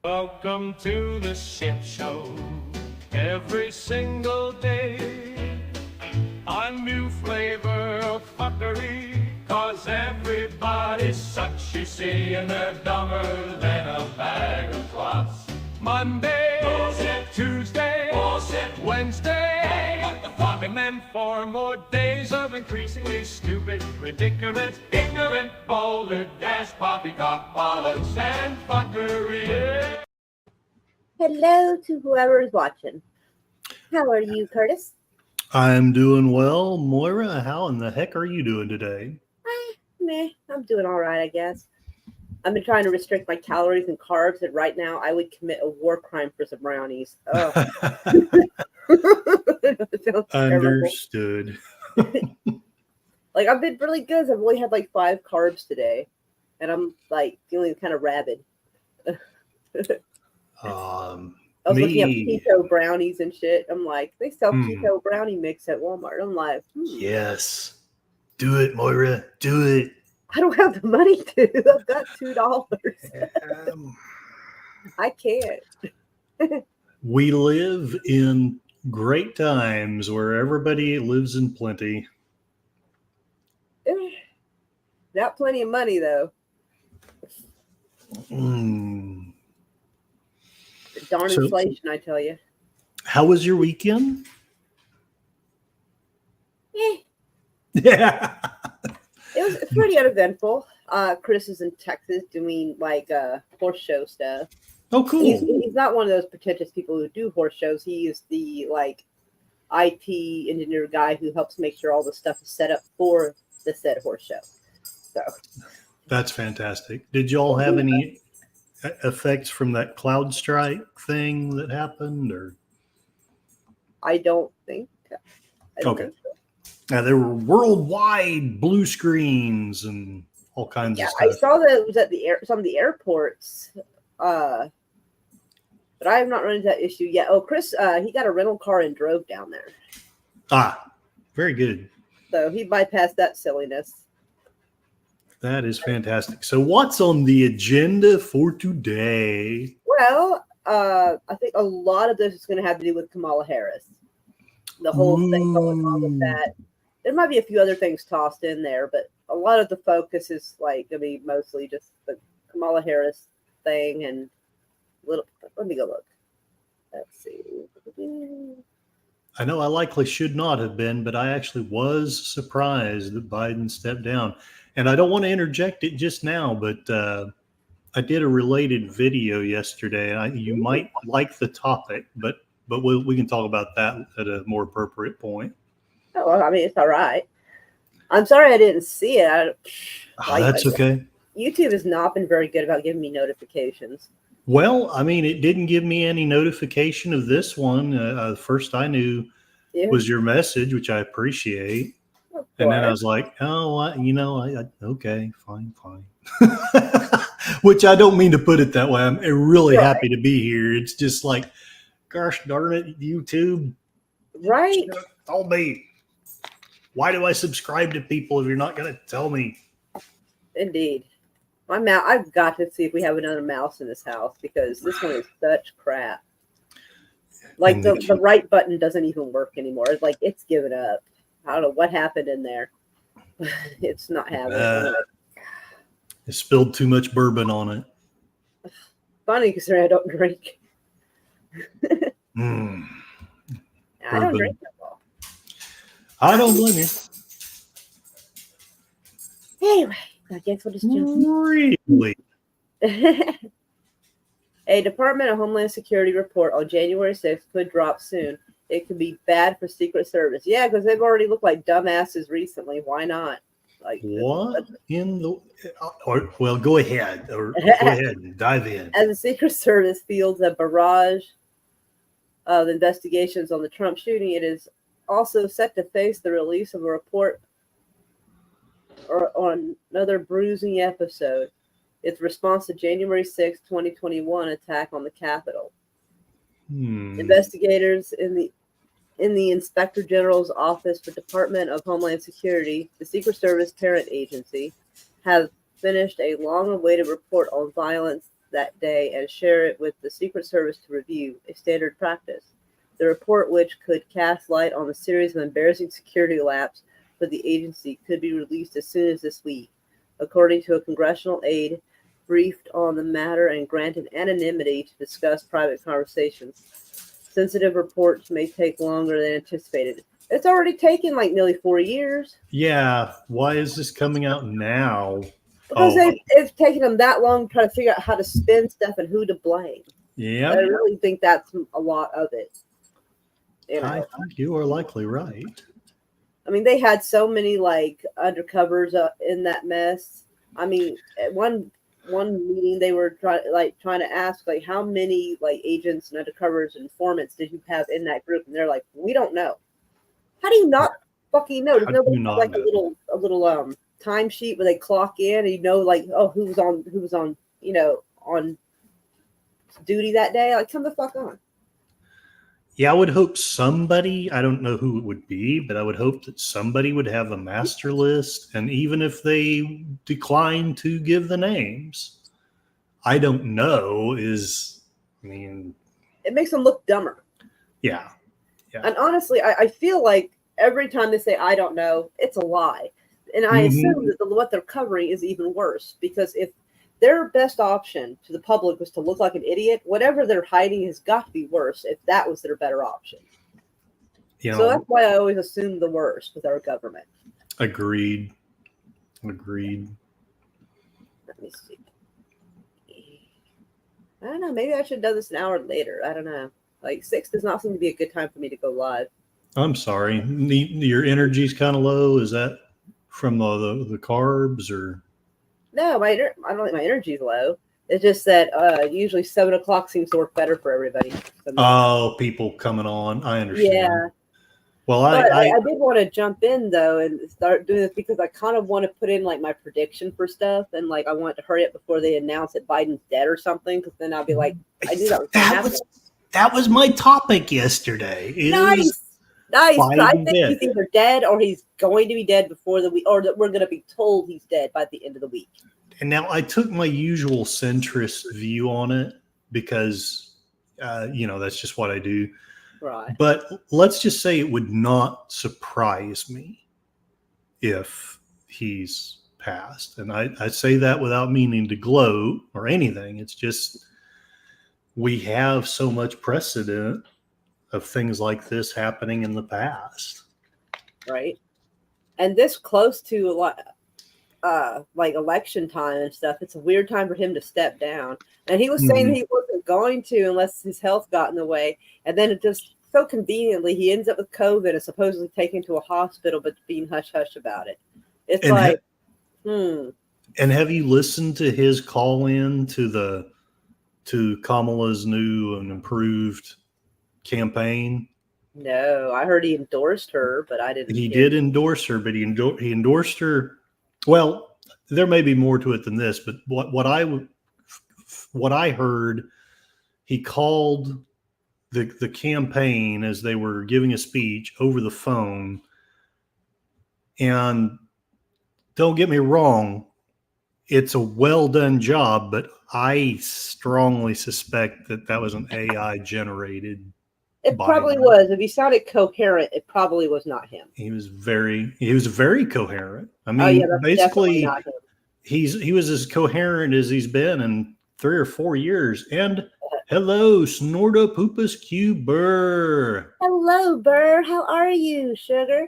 Welcome to the ship show. Every single day, a new flavor of fuckery. Cause everybody sucks, you see, and they're dumber than a bag of clots. Monday, bullshit. Tuesday, bullshit. Wednesday, hey, what the fuck? And then 4 more days of increasingly stupid predicament, ignorant, boulder, dash, poppycock, bollocks, and fuckery. Hello to whoever is watching. How are you, Curtis? I'm doing well. Moira, how in the heck are you doing today? I'm doing all right, I guess. I've been trying to restrict my calories and carbs, and right now I would commit a war crime for some brownies. Oh, it sounds terrible. Understood. Like, I've been really good. I've only had like 5 carbs today, and I'm like feeling kind of rabid. I was looking up keto brownies and shit. I'm like, they sell keto brownie mix at Walmart. I'm like, Yes. Do it, Moira. Do it. I don't have the money to. I've got $2. I can't. We live in great times where everybody lives in plenty. Not plenty of money, though. Darn inflation, I tell you. How was your weekend? Yeah. It was pretty uneventful. Chris is in Texas doing like horse show stuff. Oh, cool. He's not one of those pretentious people who do horse shows. He is the like IT engineer guy who helps make sure all the stuff is set up for the said horse show. So that's fantastic. Did y'all have any effects from that cloud strike thing that happened, or? I don't think. Okay. Now there were worldwide blue screens and all kinds of stuff. I saw that it was at some of the airports, but I have not run into that issue yet. Oh, Chris, he got a rental car and drove down there. Ah, very good. So he bypassed that silliness. That is fantastic. So what's on the agenda for today? Well, I think a lot of this is going to have to do with Kamala Harris. The whole thing going on with that. There might be a few other things tossed in there, but a lot of the focus is like going to be mostly just the Kamala Harris thing and little. Let me go look. Let's see. I know I likely should not have been, but I actually was surprised that Biden stepped down. And I don't want to interject it just now, but I did a related video yesterday. You might like the topic, but we can talk about that at a more appropriate point. Oh, well, I mean, it's all right. I'm sorry I didn't see it. That's okay. YouTube has not been very good about giving me notifications. Well, I mean, it didn't give me any notification of this one. The first I knew was your message, which I appreciate. And then I was like, oh, okay, fine. Which I don't mean to put it that way. I'm really happy to be here. It's just like, gosh darn it, YouTube. Right. Tell me. Why do I subscribe to people if you're not going to tell me? Indeed. I've got to see if we have another mouse in this house because this one is such crap. Like the right button doesn't even work anymore. It's like it's given up. I don't know what happened in there. It's not having it. It spilled too much bourbon on it. Funny considering I don't drink. I don't drink that well. I don't blame you. Anyway, I guess we'll just jump. Really? A Department of Homeland Security report on January 6th could drop soon. It could be bad for Secret Service. Yeah, because they've already looked like dumbasses recently. Why not? Like what in the? Well, go ahead. Or go ahead and dive in. As the Secret Service fields a barrage of investigations on the Trump shooting, it is also set to face the release of a report on another bruising episode. Its response to January 6, 2021 attack on the Capitol. Investigators in the Inspector General's Office for Department of Homeland Security, the Secret Service parent agency, have finished a long-awaited report on violence that day and share it with the Secret Service to review, a standard practice. The report, which could cast light on a series of embarrassing security lapses for the agency, could be released as soon as this week, according to a congressional aide briefed on the matter and granted anonymity to discuss private conversations. Sensitive reports may take longer than anticipated. It's already taken like nearly 4 years. Yeah. Why is this coming out now? Because it's taken them that long to try to figure out how to spin stuff and who to blame. Yeah. I really think that's a lot of it. I think you are likely right. I mean, they had so many like undercovers in that mess. I mean, at one meeting they were trying to ask like how many like agents and undercovers and informants did you have in that group, and they're like, we don't know. How do you not fucking know? Does nobody have like a little timesheet where they clock in and you know like, oh, who was on on duty that day? Like, come the fuck on. Yeah, I would hope somebody, I don't know who it would be, but I would hope that somebody would have a master list. And even if they decline to give the names, I don't know it makes them look dumber. Yeah. And honestly, I feel like every time they say, I don't know, it's a lie. And I assume that what they're covering is even worse, because if their best option to the public was to look like an idiot, whatever they're hiding has got to be worse if that was their better option. So that's why I always assume the worst with our government. Agreed. Let me see. I don't know. Maybe I should have done this an hour later. I don't know. Like 6 does not seem to be a good time for me to go live. I'm sorry. Your energy's kind of low. Is that from the carbs or? No, I don't think my energy's low. It's just that usually 7 o'clock seems to work better for everybody. Oh, people coming on. I understand. Yeah. Well, I did want to jump in though and start doing this because I kind of want to put in like my prediction for stuff, and like I want to hurry up before they announce that Biden's dead or something, because then I'll be like, I knew that was going to happen. That was my topic yesterday. Nice. I think he's either dead or he's going to be dead before the week, or that we're going to be told he's dead by the end of the week. And now I took my usual centrist view on it because, that's just what I do. Right. But let's just say it would not surprise me if he's passed. And I say that without meaning to gloat or anything. It's just we have so much precedent of things like this happening in the past. Right. And this close to a lot, like election time and stuff, it's a weird time for him to step down. And he was saying he wasn't going to unless his health got in the way. And then it just so conveniently, he ends up with COVID and supposedly taken to a hospital, but being hush-hush about it. It's And have you listened to his call in to Kamala's new and improved campaign? No, I heard he endorsed her, but I didn't. He did endorse her, but he endorsed her. Well, there may be more to it than this, but what I heard, he called the campaign as they were giving a speech over the phone. And don't get me wrong, it's a well done job, but I strongly suspect that was an AI generated. It probably was. If he sounded coherent, it probably was not him. He was very coherent. I mean, basically, he was as coherent as he's been in 3 or 4 years. And hello, Snortopoopas Q Burr. Hello, Burr. How are you, sugar?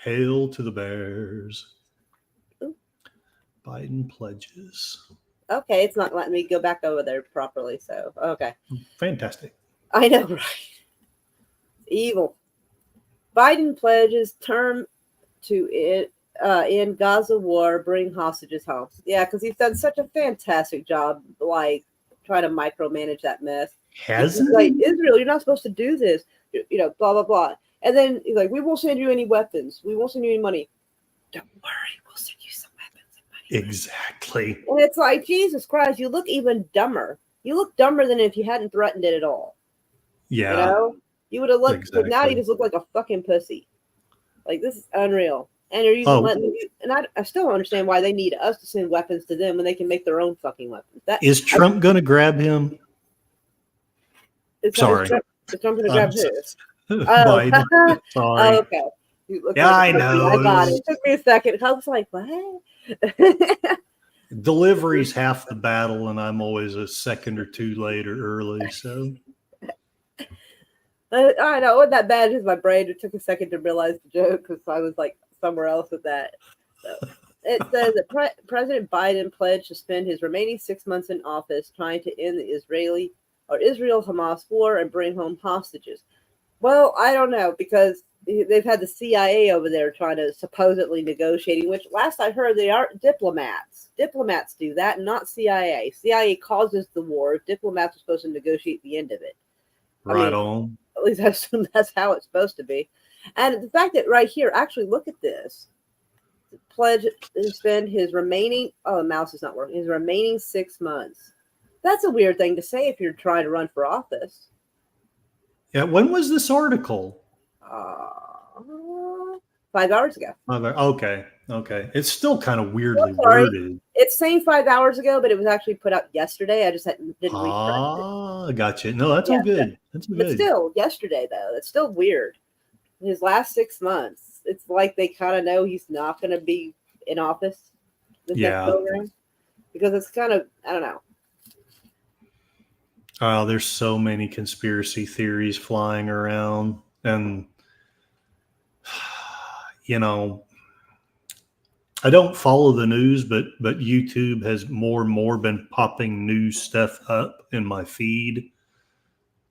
Hail to the Bears. Ooh. Biden pledges. Okay, it's not letting me go back over there properly. So, okay. Fantastic. I know, right? Evil. Biden pledges term to end Gaza war, bring hostages home. Yeah, because he's done such a fantastic job, like trying to micromanage that mess. Hasn't like Israel, you're not supposed to do this. Blah blah blah. And then he's like, we won't send you any weapons. We won't send you any money. Don't worry, we'll send you some weapons and money. Exactly. And it's like, Jesus Christ, you look even dumber. You look dumber than if you hadn't threatened it at all. Yeah. You would have looked, exactly. But now you just look like a fucking pussy. Like, this is unreal. And they're using Oh, and I still don't understand why they need us to send weapons to them when they can make their own fucking weapons. is Trump going to grab him? Sorry. Is Trump going to I'm grab who? Oh, Biden. oh, Sorry. okay. You look Yeah, like I know. I got it. It took me a second. I was like, what? Delivery's half the battle, and I'm always a second or two late or early. So I know. It wasn't that bad. Just my brain. It took a second to realize the joke because I was like somewhere else with that. So it says that President Biden pledged to spend his remaining 6 months in office trying to end the Israel-Hamas war and bring home hostages. Well, I don't know because they've had the CIA over there trying to supposedly negotiating, which last I heard they aren't diplomats. Diplomats do that, not CIA. CIA causes the war. Diplomats are supposed to negotiate the end of it. right on. At least I assume that's how it's supposed to be. And the fact that right here, actually look at this. Pledge to spend his remaining, the mouse is not working, his remaining 6 months. That's a weird thing to say if you're trying to run for office. Yeah. When was this article? 5 hours ago. Okay. It's still kind of weirdly worded. It's saying 5 hours ago, but it was actually put out yesterday. I just didn't refresh it. I gotcha. No, that's all good. That's all But good. still, yesterday though, it's still weird. His last 6 months, it's like they kind of know he's not going to be in office this next program because it's kind of, I don't know. Oh, there's so many conspiracy theories flying around, and you know, I don't follow the news, but YouTube has more and more been popping news stuff up in my feed,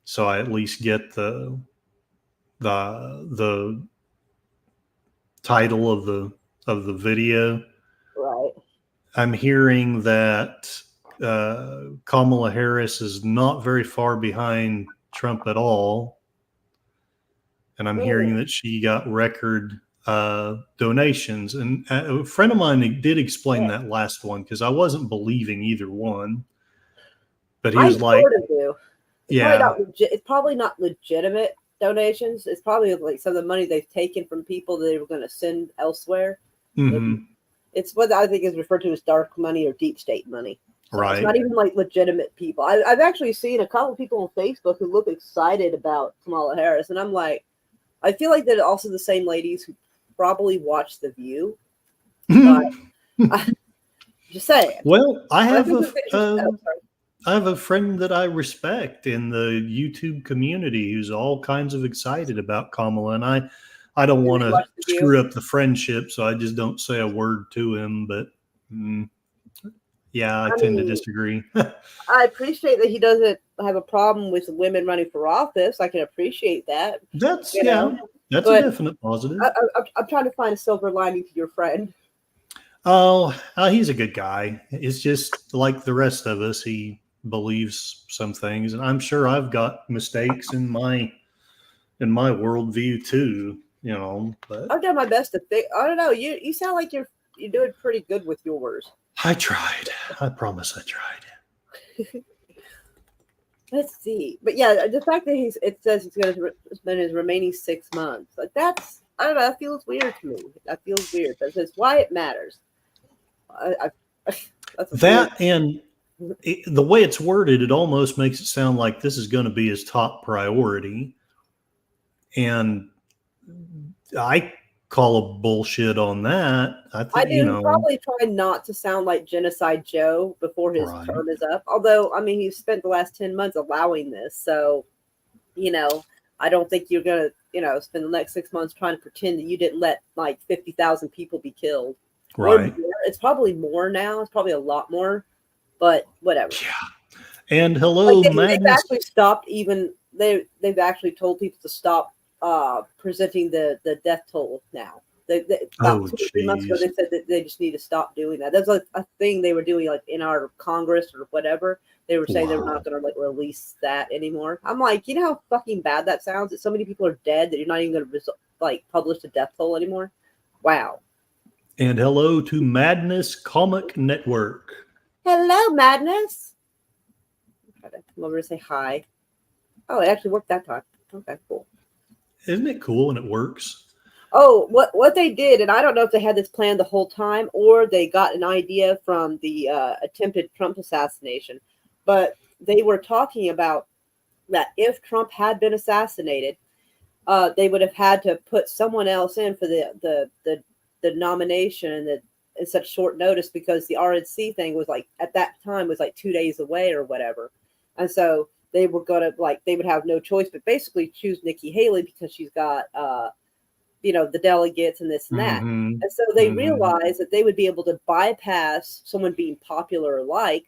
so I at least get the title of the video. Right. I'm hearing that Kamala Harris is not very far behind Trump at all, and I'm hearing that she got record donations. And a friend of mine did explain that last one because I wasn't believing either one. But he was like, sort of do. It's it's probably not legitimate donations. It's probably like some of the money they've taken from people that they were going to send elsewhere. Mm-hmm. It's what I think is referred to as dark money or deep state money. So Right. It's not even like legitimate people. I've actually seen a couple of people on Facebook who look excited about Kamala Harris, and I'm like, I feel like they're also the same ladies who probably watch The View. But just saying. Well, I have a friend that I respect in the YouTube community who's all kinds of excited about Kamala, and I don't want to screw up the friendship, so I just don't say a word to him. But I tend to disagree. I appreciate that he doesn't have a problem with women running for office. I can appreciate that. That's that's a definite positive. I'm trying to find a silver lining to your friend. Oh, he's a good guy. It's just like the rest of us. He believes some things, and I'm sure I've got mistakes in my worldview too. But I've done my best to think. I don't know. You sound like you're doing pretty good with yours. I tried. I promise I tried. Let's see. But yeah, the fact that it says he's going to spend his remaining 6 months, like I don't know, that feels weird to me. That feels weird. That says why it matters. And the way it's worded, it almost makes it sound like this is going to be his top priority. And I call a bullshit on that. I think, probably try not to sound like Genocide Joe before his term is up. Although, I mean, he's spent the last 10 months allowing this. So, I don't think you're going to, spend the next 6 months trying to pretend that you didn't let like 50,000 people be killed. Right. It's probably more now. It's probably a lot more, but whatever. Yeah. And hello, they've actually stopped they've actually told people to stop presenting the death toll now. About 2 or 3 months ago, they said that they just need to stop doing that. That's like a thing they were doing, like in our Congress or whatever. They were saying they were not going to like release that anymore. I'm like, you know how fucking bad that sounds? That so many people are dead that you're not even going to publish the death toll anymore. Wow. And hello to Madness Comic Network. Hello, Madness. I'm over to say hi. Oh, it actually worked that time. Okay, cool. Isn't it cool when it works? Oh, what they did, and I don't know if they had this plan the whole time or they got an idea from the attempted Trump assassination, but they were talking about that if Trump had been assassinated, they would have had to put someone else in for the nomination and in such short notice because the RNC thing was like at that time was like 2 days away or whatever, and so they were gonna they would have no choice but basically choose Nikki Haley because she's got the delegates and this and that. Mm-hmm. And so they Mm-hmm. realized that they would be able to bypass someone being popular or liked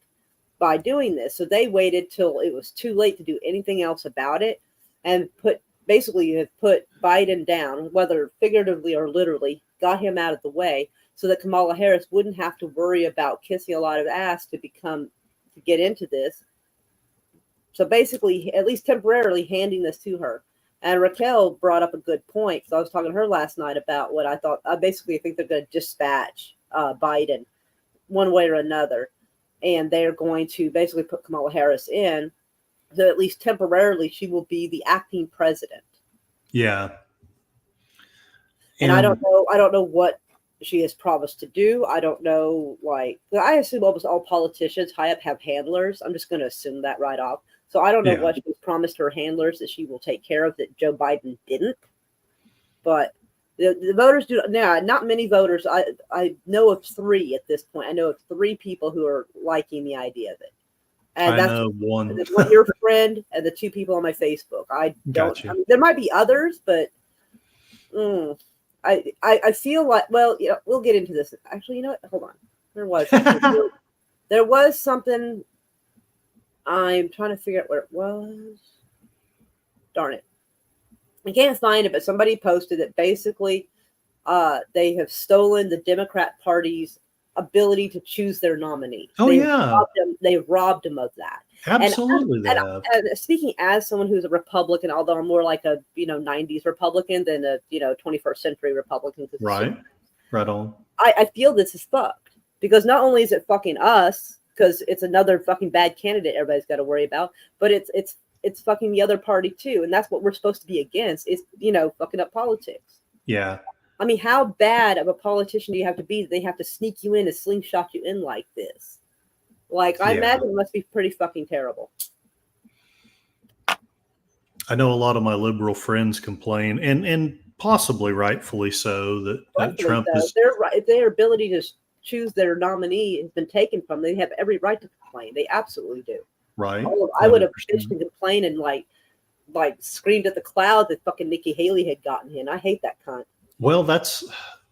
by doing this. So they waited till it was too late to do anything else about it and put Biden down, whether figuratively or literally, got him out of the way so that Kamala Harris wouldn't have to worry about kissing a lot of ass to get into this. So basically, at least temporarily handing this to her. And Raquel brought up a good point because I was talking to her last night about what I thought. I basically think they're going to dispatch Biden one way or another, and they're going to basically put Kamala Harris in, so at least temporarily she will be the acting president. Yeah. And I don't know what she has promised to do. I don't know, I assume almost all politicians high up have handlers. I'm just going to assume that right off. So I don't know what she's promised her handlers that she will take care of that Joe Biden didn't. But the voters do now. Not many voters. I know of 3 at this point. I know of 3 people who are liking the idea of it. And I know one. Your friend and the 2 people on my Facebook. I don't. Gotcha. I mean, there might be others, but I feel like. Well, we'll get into this. Actually, you know what? Hold on. There was something. I'm trying to figure out where it was. Darn it. I can't find it, but somebody posted that basically they have stolen the Democrat Party's ability to choose their nominee. Oh, They've robbed them of that. Absolutely. And speaking as someone who's a Republican, although I'm more like a 90s Republican than a 21st century Republican. Right. Right on. I feel this is fucked because not only is it fucking us, because it's another fucking bad candidate everybody's got to worry about, but it's fucking the other party too, and that's what we're supposed to be against. Is fucking up politics. Yeah. I mean, how bad of a politician do you have to be that they have to sneak you in and slingshot you in like this? I imagine it must be pretty fucking terrible. I know a lot of my liberal friends complain, and possibly rightfully so, that Trump is their ability to choose their nominee has been taken from them. They have every right to complain. They absolutely do. Right. I would have bitched and complained and screamed at the cloud that fucking Nikki Haley had gotten in. I hate that cunt. Well, that's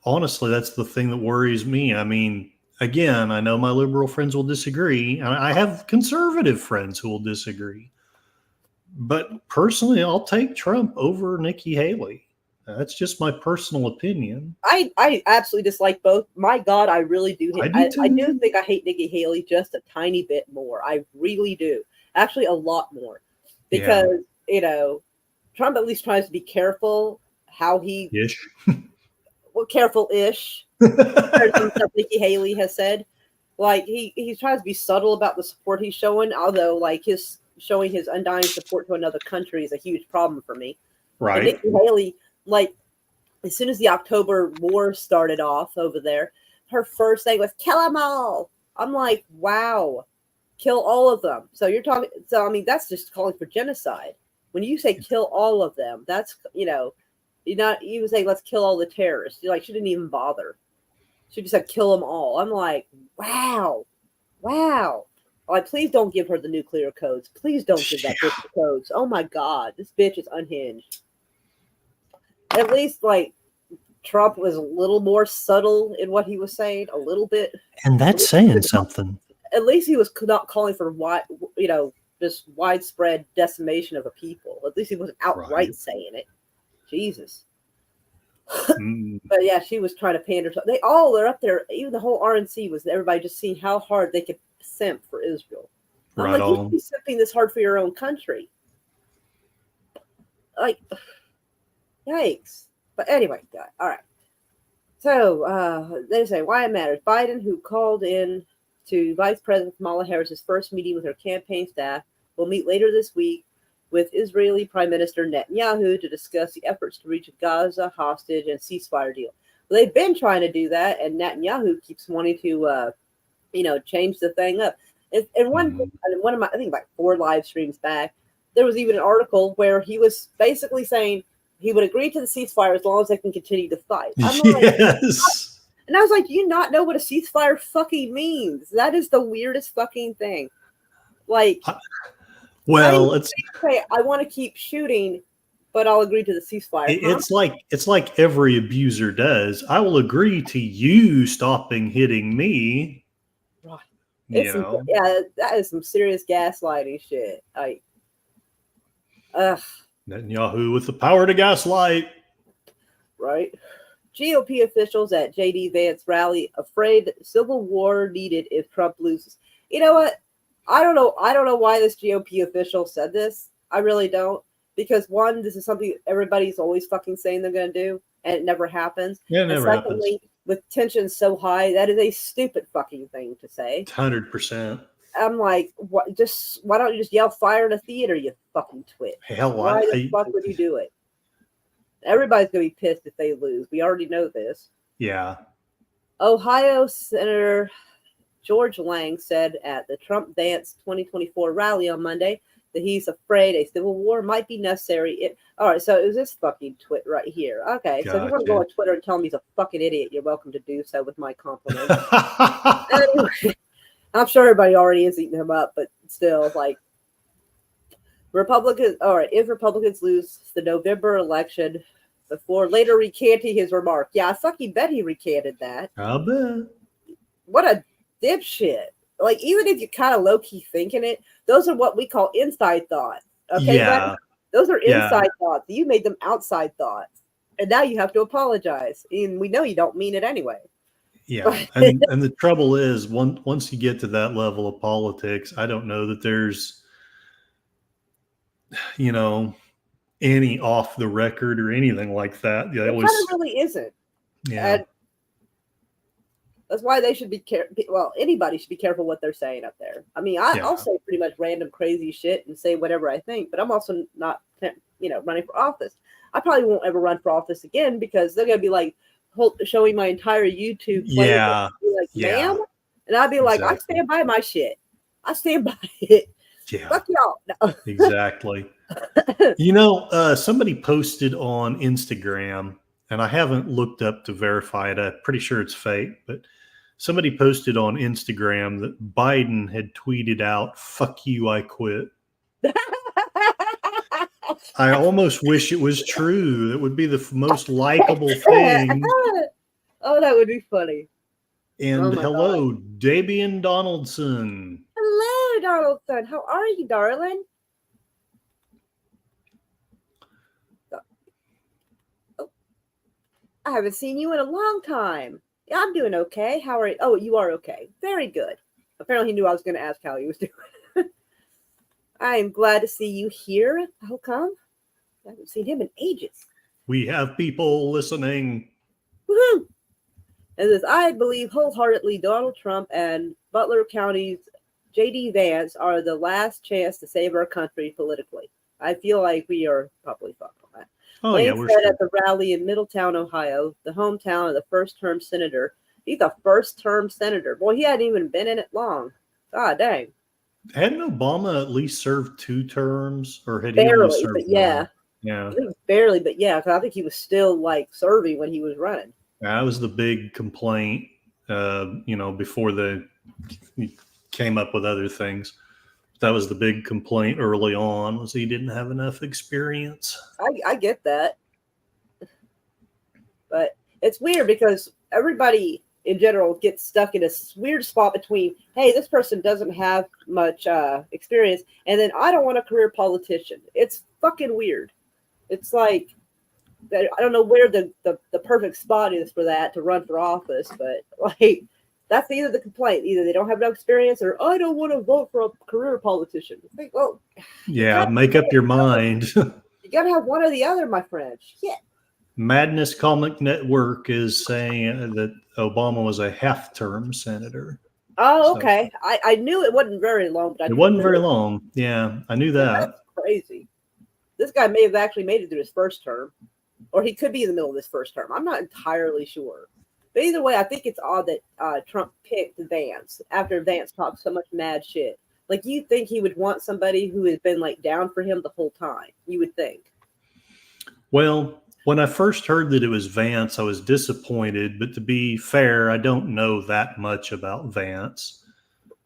the thing that worries me. I mean, again, I know my liberal friends will disagree. I have conservative friends who will disagree. But personally, I'll take Trump over Nikki Haley. That's just my personal opinion. I absolutely dislike both. My God, I really do. I do think I hate Nikki Haley just a tiny bit more. I really do. Actually, a lot more. Because, Trump at least tries to be careful how he... Ish. Well, careful-ish. Some stuff Nikki Haley has said. He tries to be subtle about the support he's showing, although, his showing his undying support to another country is a huge problem for me. Right. And Nikki Haley... as soon as the October war started off over there, her first thing was kill them all. I'm like, wow, kill all of them. So that's just calling for genocide. When you say kill all of them, that's, you would say, let's kill all the terrorists. She didn't even bother. She just said, kill them all. I'm like, wow. Please don't give her the nuclear codes. Please don't give that bitch the codes. Oh my God, this bitch is unhinged. At least, Trump was a little more subtle in what he was saying, a little bit. And that's saying something. At least he was not calling for just widespread decimation of a people. At least he wasn't outright saying it. Jesus. But yeah, she was trying to pander. They're up there. Even the whole RNC was everybody just seeing how hard they could simp for Israel. I'm you should be simping this hard for your own country. Yikes. But anyway, all right. So they say why it matters. Biden, who called in to Vice President Kamala Harris's first meeting with her campaign staff, will meet later this week with Israeli Prime Minister Netanyahu to discuss the efforts to reach a Gaza hostage and ceasefire deal. Well, they've been trying to do that, and Netanyahu keeps wanting to, change the thing up. And one of my, I think like 4 live streams back, there was even an article where he was basically saying he would agree to the ceasefire as long as they can continue to fight. I'm like, Yes. and I was like, do you not know what a ceasefire fucking means? That is the weirdest fucking thing. Like, well, it's say I want to keep shooting, but I'll agree to the ceasefire. it's like every abuser does. I will agree to you stopping hitting me. Right. Yeah, that is some serious gaslighting shit. Like, Netanyahu with the power to gaslight. Right. GOP officials at J.D. Vance rally afraid that civil war needed if Trump loses. You know what? I don't know why this GOP official said this. I really don't. Because one, this is something everybody's always fucking saying they're going to do, and it never happens. Yeah, it never secondly, happens. With tension so high, that is a stupid fucking thing to say. 100%. I'm like, what? Why don't you just yell fire in a theater, you fucking twit? Hell, Why the fuck would you do it? Everybody's going to be pissed if they lose. We already know this. Yeah. Ohio Senator George Lang said at the Trump-Vance 2024 rally on Monday that he's afraid a civil war might be necessary. All right, so it was this fucking twit right here. Okay, so if you want to go on Twitter and tell him he's a fucking idiot, you're welcome to do so with my compliments. Anyway, I'm sure everybody already is eating him up, but still, like, if Republicans lose the November election before later recanting his remark. Yeah, I fucking bet he recanted that. I bet. What a dipshit. Like, even if you kind of low-key thinking it, those are what we call inside thoughts. Okay? Yeah. Those are inside thoughts. You made them outside thoughts. And now you have to apologize. And we know you don't mean it anyway. Yeah. and the trouble is, once you get to that level of politics, I don't know that there's, any off the record or anything like that. Yeah, it kind of really isn't. Yeah. And that's why they should be careful. Well, anybody should be careful what they're saying up there. I mean, I'll say pretty much random crazy shit and say whatever I think, but I'm also not, running for office. I probably won't ever run for office again because they're going to be like showing my entire YouTube. Yeah. Be like, ma'am? And I'd be like, I stand by my shit. I stand by it. Yeah. Fuck y'all. No. Exactly. Somebody posted on Instagram, and I haven't looked up to verify it. I'm pretty sure it's fake, but somebody posted on Instagram that Biden had tweeted out, "Fuck you, I quit." I almost wish it was true. That would be the most likable thing. Oh, that would be funny. And hello, Dabian Donaldson. Hello, Donaldson. How are you, darling? Oh, I haven't seen you in a long time. Yeah, I'm doing okay. How are you? Oh, you are okay. Very good. Apparently, he knew I was going to ask how he was doing. I am glad to see you here. How come? I haven't seen him in ages. We have people listening. Woohoo! And this, I believe wholeheartedly, Donald Trump and Butler County's J.D. Vance are the last chance to save our country politically. I feel like we are probably fucked on that. Oh, Lane yeah, said at the rally in Middletown, Ohio, the hometown of the first-term senator. He's a first-term senator. Boy, he hadn't even been in it long. God dang. Hadn't Obama at least served 2 terms, or had barely, he only served but yeah. one? Yeah. I think barely, but yeah, because I think he was still like serving when he was running. That was the big complaint, before they came up with other things. That was the big complaint early on, was he didn't have enough experience. I get that. But it's weird because everybody in general gets stuck in a weird spot between, hey, this person doesn't have much experience, and then I don't want a career politician. It's fucking weird. It's like, I don't know where the perfect spot is for that to run for office, but like that's either the complaint. Either they don't have enough experience or I don't want to vote for a career politician. Like, well, yeah, make up your mind. You got to have one or the other, my friend. Shit. Madness Comic Network is saying that Obama was a half-term senator. Oh, okay. I knew it wasn't very long. But it wasn't very long. Yeah, I knew that. That's crazy. this guy may have actually made it through his first term, or he could be in the middle of his first term. I'm not entirely sure. But either way, I think it's odd that Trump picked Vance after Vance talked so much mad shit. Like, you think he would want somebody who has been like down for him the whole time. You would think. Well, when I first heard that it was Vance, I was disappointed. But to be fair, I don't know that much about Vance.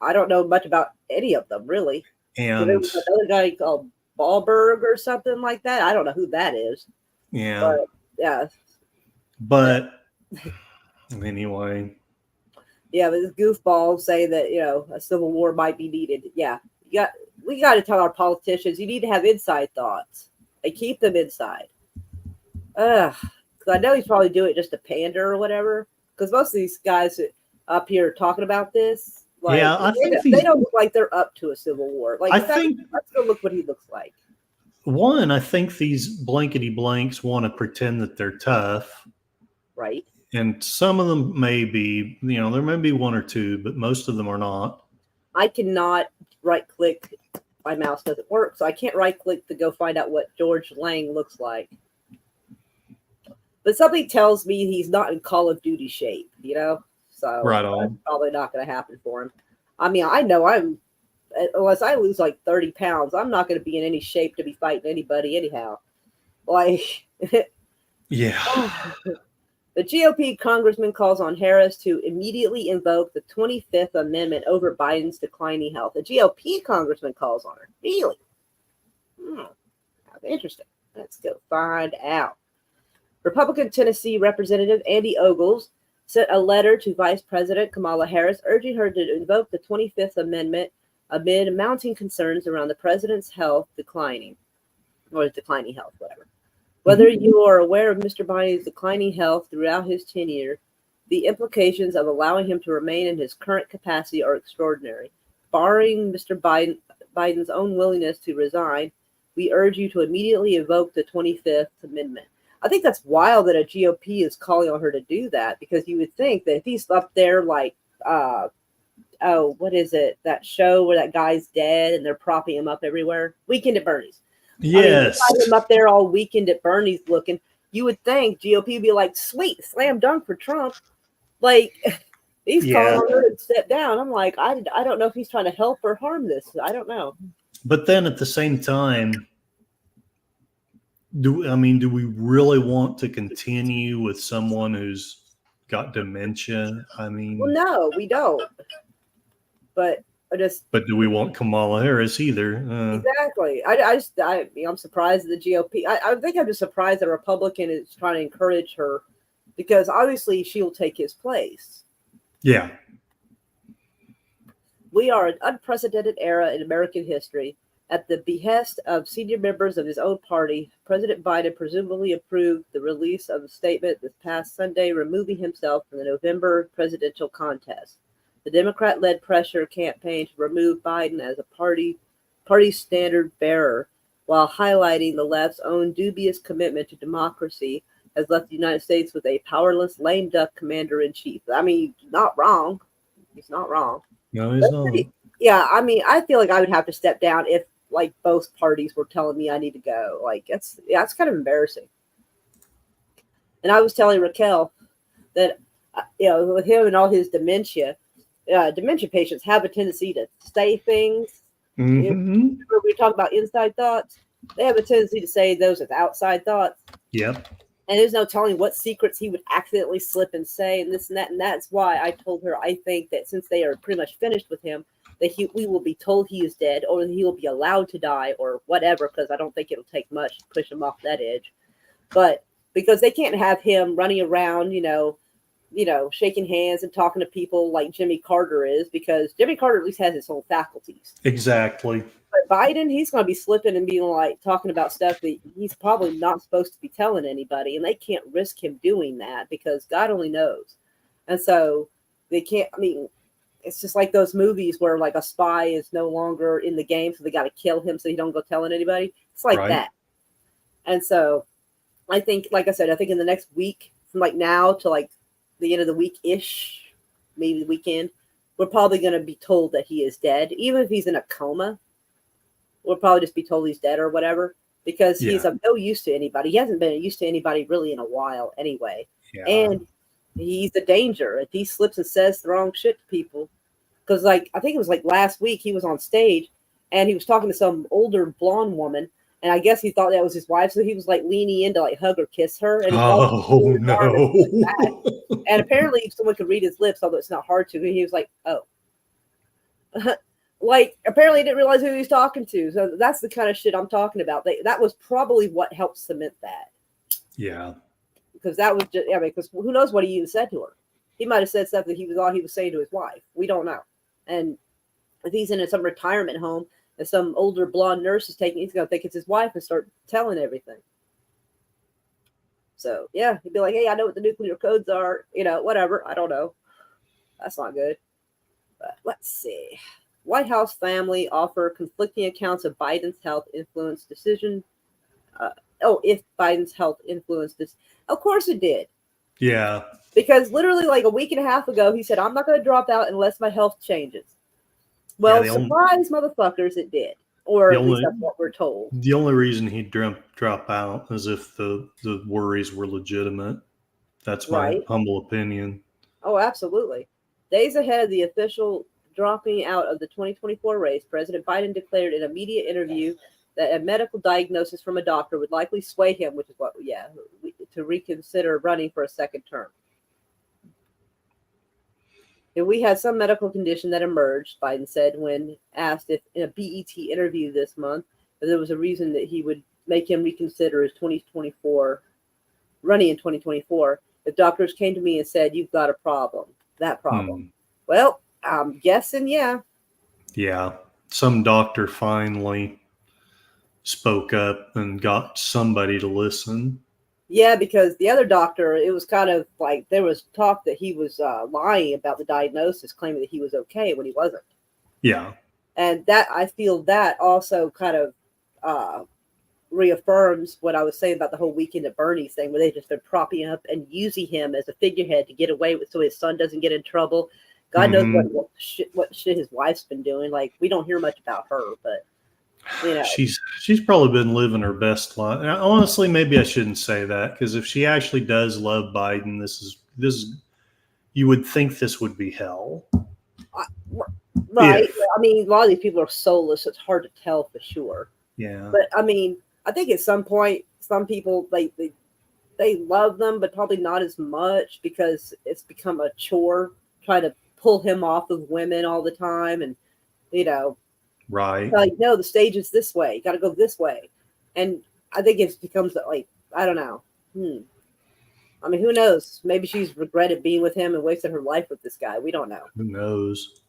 I don't know much about any of them, really. So there And was another guy called Ballberg or something like that. I don't know who that is. yeah, But, yeah. but anyway. Yeah, but this goofball say that, a civil war might be needed. Yeah. We got to tell our politicians, you need to have inside thoughts. And keep them inside. Because I know he's probably doing it just to pander or whatever. Because most of these guys up here talking about this, like, Yeah, I think they don't look like they're up to a civil war. Like, let's go look what he looks like. One, I think these blankety blanks want to pretend that they're tough. Right. And some of them may be, there may be one or two, but most of them are not. I cannot right click. My mouse doesn't work, so I can't right click to go find out what George Lang looks like. But something tells me he's not in Call of Duty shape, So right on. That's probably not going to happen for him. I mean, I know unless I lose like 30 pounds, I'm not going to be in any shape to be fighting anybody anyhow. Like, yeah. The GOP congressman calls on Harris to immediately invoke the 25th Amendment over Biden's declining health. The GOP congressman calls on her. Really? Interesting. Let's go find out. Republican Tennessee Representative Andy Ogles sent a letter to Vice President Kamala Harris urging her to invoke the 25th Amendment amid mounting concerns around the president's health declining, or his declining health, whatever. Whether you are aware of Mr. Biden's declining health throughout his tenure, the implications of allowing him to remain in his current capacity are extraordinary. Barring Mr. Biden's own willingness to resign, we urge you to immediately invoke the 25th Amendment. I think that's wild that a GOP is calling on her to do that, because you would think that if he's up there like, what is it? That show where that guy's dead and they're propping him up everywhere? Weekend at Bernie's. Yes. I mean, him up there all weekend at Bernie's looking. You would think GOP would be like, sweet, slam dunk for Trump. Like, he's calling on her to step down. I'm like, I don't know if he's trying to help or harm this. I don't know. But then at the same time, do we really want to continue with someone who's got dementia? I mean, well, no, we don't. But do we want Kamala Harris either? Exactly. I'm surprised at the GOP. I think I'm just surprised that a Republican is trying to encourage her, because obviously she'll take his place. Yeah. We are an unprecedented era in American history. At the behest of senior members of his own party, President Biden presumably approved the release of a statement this past Sunday, removing himself from the November presidential contest. The Democrat-led pressure campaign to remove Biden as a party standard bearer, while highlighting the left's own dubious commitment to democracy, has left the United States with a powerless, lame duck commander-in-chief. I mean, not wrong. He's not wrong. No, he's not. Yeah, I mean, I feel like I would have to step down if, like, both parties were telling me I need to go. Like, it's kind of embarrassing. And I was telling Raquel that, with him and all his dementia patients have a tendency to say things. Mm-hmm. We talk about inside thoughts. They have a tendency to say those as outside thoughts. Yep. And there's no telling what secrets he would accidentally slip and say, and this and that. And that's why I told her I think that since they are pretty much finished with him, that we will be told he is dead, or he will be allowed to die, or whatever, because I don't think it'll take much to push him off that edge. But because they can't have him running around, shaking hands and talking to people like Jimmy Carter is, because Jimmy Carter at least has his own faculties. Exactly. But Biden, he's going to be slipping and being like talking about stuff that he's probably not supposed to be telling anybody, and they can't risk him doing that because God only knows. And so they can't. I mean, it's just like those movies where like a spy is no longer in the game, so they got to kill him so he don't go telling anybody. It's like that. And so I think, like I said, I think in the next week, from like now to like the end of the week-ish, maybe the weekend, we're probably going to be told that he is dead. Even if he's in a coma, we'll probably just be told he's dead or whatever. because he's of no use to anybody. He hasn't been used to anybody really in a while anyway. Yeah. And he's a danger. If he slips and says the wrong shit to people, because like I think it was like last week he was on stage and he was talking to some older blonde woman, and I guess he thought that was his wife, so he was like leaning in to like hug or kiss her. And oh no! And apparently someone could read his lips, although it's not hard to. And he was like, "Oh." Like, apparently he didn't realize who he was talking to. So that's the kind of shit I'm talking about. That was probably what helped cement that. Yeah. Because that was just, because who knows what he even said to her. He might have said something he was saying to his wife. We don't know. And if he's in some retirement home and some older blonde nurse is taking, he's going to think it's his wife and start telling everything. So, yeah, he'd be like, hey, I know what the nuclear codes are. Whatever. I don't know. That's not good. But let's see. White House family offer conflicting accounts of Biden's health influence decision. If Biden's health influenced this. Of course it did. Yeah. Because literally like a week and a half ago, he said, I'm not going to drop out unless my health changes. Well, surprise, motherfuckers, it did. Or at least that's what we're told. The only reason he'd drop out is if the worries were legitimate. That's my humble opinion. Oh, absolutely. Days ahead of the official dropping out of the 2024 race, President Biden declared in a media interview that a medical diagnosis from a doctor would likely sway him, which is to reconsider running for a second term. If we had some medical condition that emerged, Biden said when asked if in a BET interview this month, if there was a reason that he would make him reconsider his 2024 running in 2024. If doctors came to me and said, you've got a problem, that problem. Well, I'm guessing, yeah. Yeah. Some doctor finally spoke up and got somebody to listen. Yeah, because the other doctor, it was kind of like there was talk that he was lying about the diagnosis, claiming that he was okay when he wasn't. Yeah. And that I feel that also kind of reaffirms what I was saying about the whole Weekend at Bernie's thing, where they've just been propping up and using him as a figurehead to get away with, so his son doesn't get in trouble. God knows what shit his wife's been doing. Like, we don't hear much about her, but she's probably been living her best life. Honestly, maybe I shouldn't say that, because if she actually does love Biden, this is you would think this would be hell. Right. I mean, a lot of these people are soulless. So it's hard to tell for sure. Yeah. But I mean, I think at some point, some people they love them, but probably not as much because it's become a chore trying to pull him off of women all the time, and right. Like, no, the stage is this way. You got to go this way, and I think it becomes like, I don't know. I mean, who knows? Maybe she's regretted being with him and wasted her life with this guy. We don't know. Who knows?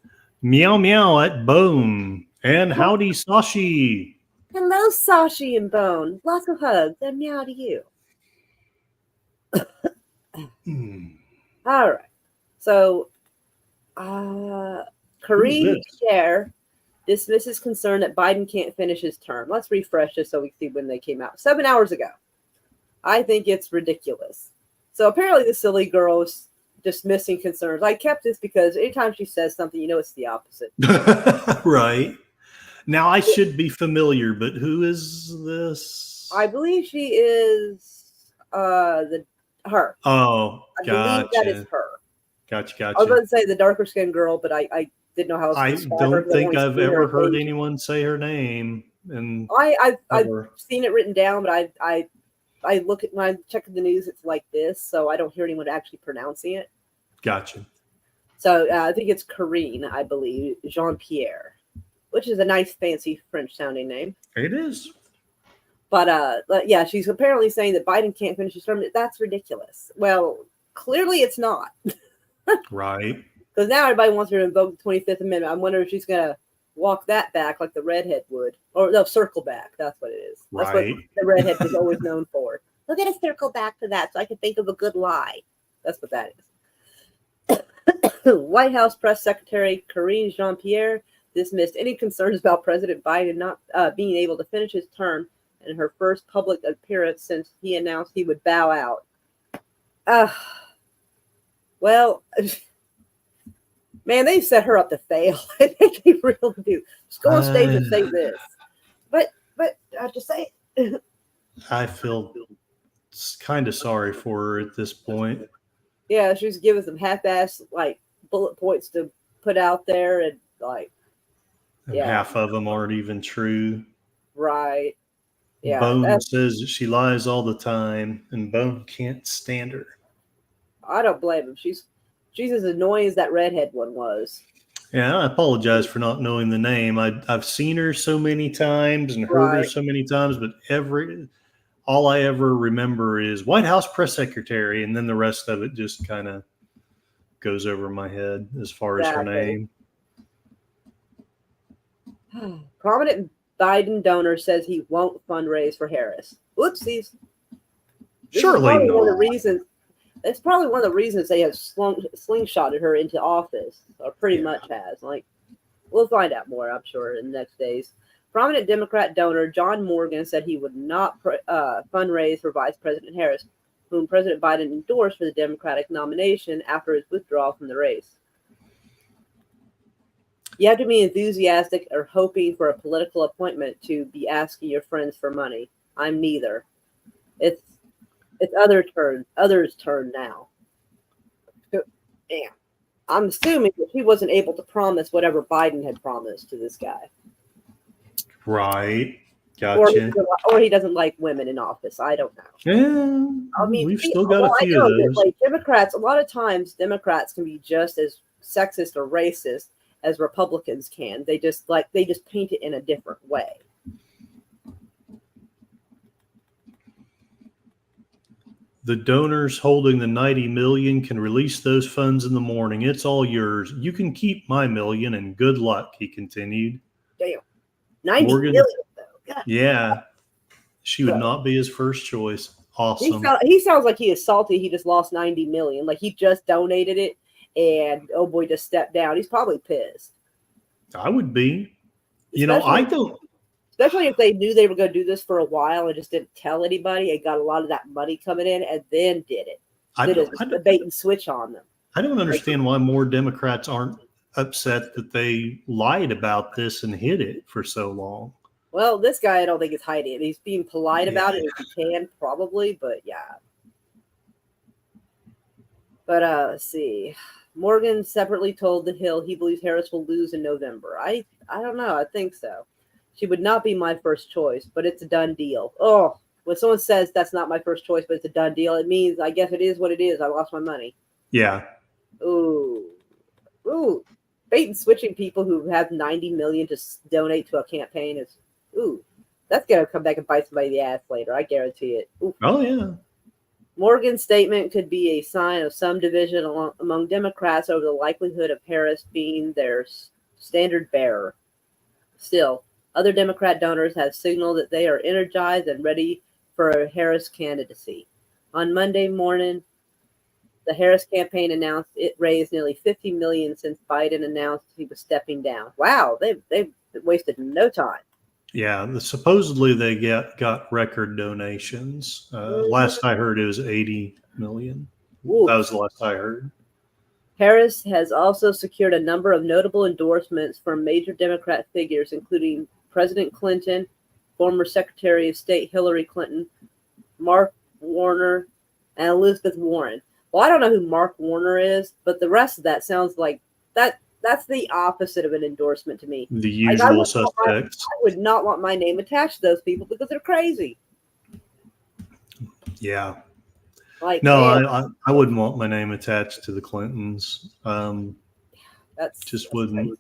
Meow meow at Bone and howdy Sashi. Hello, Sashi and Bone. Lots of hugs and meow to you. All right. So, Karine Pierre dismisses concern that Biden can't finish his term. Let's refresh this so we see when they came out. 7 hours ago. I think it's ridiculous. So apparently the silly girl is dismissing concerns. I kept this because anytime she says something, it's the opposite. Right. Now I should be familiar, but who is this? I believe she is her. Oh, I believe that is her. Gotcha. I was going to say the darker skinned girl, but I didn't know how to describe her. I don't think I've ever heard anyone say her name. And I've seen it written down, but I look at when I check the news, it's like this, so I don't hear anyone actually pronouncing it. Gotcha. So I think it's Karine, I believe, Jean-Pierre, which is a nice, fancy French-sounding name. It is. But yeah, she's apparently saying that Biden can't finish his term. That's ridiculous. Well, clearly it's not. Right. Because now everybody wants her to invoke the 25th Amendment. I'm wondering if she's going to walk that back like the redhead would. Or no, circle back. That's what it is. That's what the redhead is always known for. We're going to circle back to that so I can think of a good lie. That's what that is. White House Press Secretary Karine Jean-Pierre dismissed any concerns about President Biden not being able to finish his term in her first public appearance since he announced he would bow out. Well, man, they've set her up to fail. I think they really do. Just go on stage and say this. But I just say, I feel kind of sorry for her at this point. Yeah, she's giving some half-ass like bullet points to put out there, and like, And yeah, half of them aren't even true. right. Yeah, Bone says that she lies all the time, and Bone can't stand her. I don't blame him. She's as annoying as that redhead one was. Yeah, I apologize for not knowing the name. I've seen her so many times and heard her Right. so many times, but all I ever remember is White House press secretary, and then the rest of it just kind of goes over my head as far as her Exactly. name. Prominent Biden donor says he won't fundraise for Harris. Whoopsies. This is Surely probably one of the not. reasons. It's probably one of the reasons they have slingshotted her into office, or pretty much has. Like, we'll find out more, I'm sure, in the next days. Prominent Democrat donor John Morgan said he would not fundraise for Vice President Harris, whom President Biden endorsed for the Democratic nomination after his withdrawal from the race. You have to be enthusiastic or hoping for a political appointment to be asking your friends for money. I'm neither. It's others' turn now. Damn. I'm assuming that he wasn't able to promise whatever Biden had promised to this guy. Right. Or Gotcha. he doesn't like women in office. I don't know. Yeah, I mean, we've still got a I few know of that, those. like, Democrats, a lot of times Democrats can be just as sexist or racist as Republicans can. They just paint it in a different way. The donors holding the 90 million can release those funds in the morning. It's all yours. You can keep my million and good luck, he continued. Damn. 90 Morgan, million, though. God. yeah, she would So, not be his first choice. Awesome. he sounds like he is salty. He just lost 90 million. Like, he just donated it, and oh boy, just stepped down. He's probably pissed. I would be. Especially if they knew they were going to do this for a while and just didn't tell anybody and got a lot of that money coming in and then did it. The bait and switch on them. I don't understand why more Democrats aren't upset that they lied about this and hid it for so long. Well, this guy, I don't think is hiding it. He's being polite about it if he can, probably, but yeah. But let's see. Morgan separately told The Hill he believes Harris will lose in November. I don't know. I think so. She would not be my first choice, but it's a done deal. Oh, when someone says that's not my first choice, but it's a done deal, it means I guess it is what it is. I lost my money. Yeah. Ooh. Bait and switching people who have 90 million to donate to a campaign is, that's going to come back and bite somebody in the ass later. I guarantee it. Ooh. Oh, yeah. Morgan's statement could be a sign of some division among Democrats over the likelihood of Harris being their standard bearer. Still, other Democrat donors have signaled that they are energized and ready for a Harris candidacy. On Monday morning, the Harris campaign announced it raised nearly $50 million since Biden announced he was stepping down. Wow, they've wasted no time. Yeah, supposedly they got record donations. Last I heard, it was 80 million. Ooh. That was the last I heard. Harris has also secured a number of notable endorsements from major Democrat figures, including President Clinton, former Secretary of State Hillary Clinton, Mark Warner, and Elizabeth Warren. Well, I don't know who Mark Warner is, but the rest of that sounds like that's the opposite of an endorsement to me. The usual suspects. I would not want my name attached to those people because they're crazy. Yeah. Like, no, I wouldn't want my name attached to the Clintons. That's wouldn't. Crazy.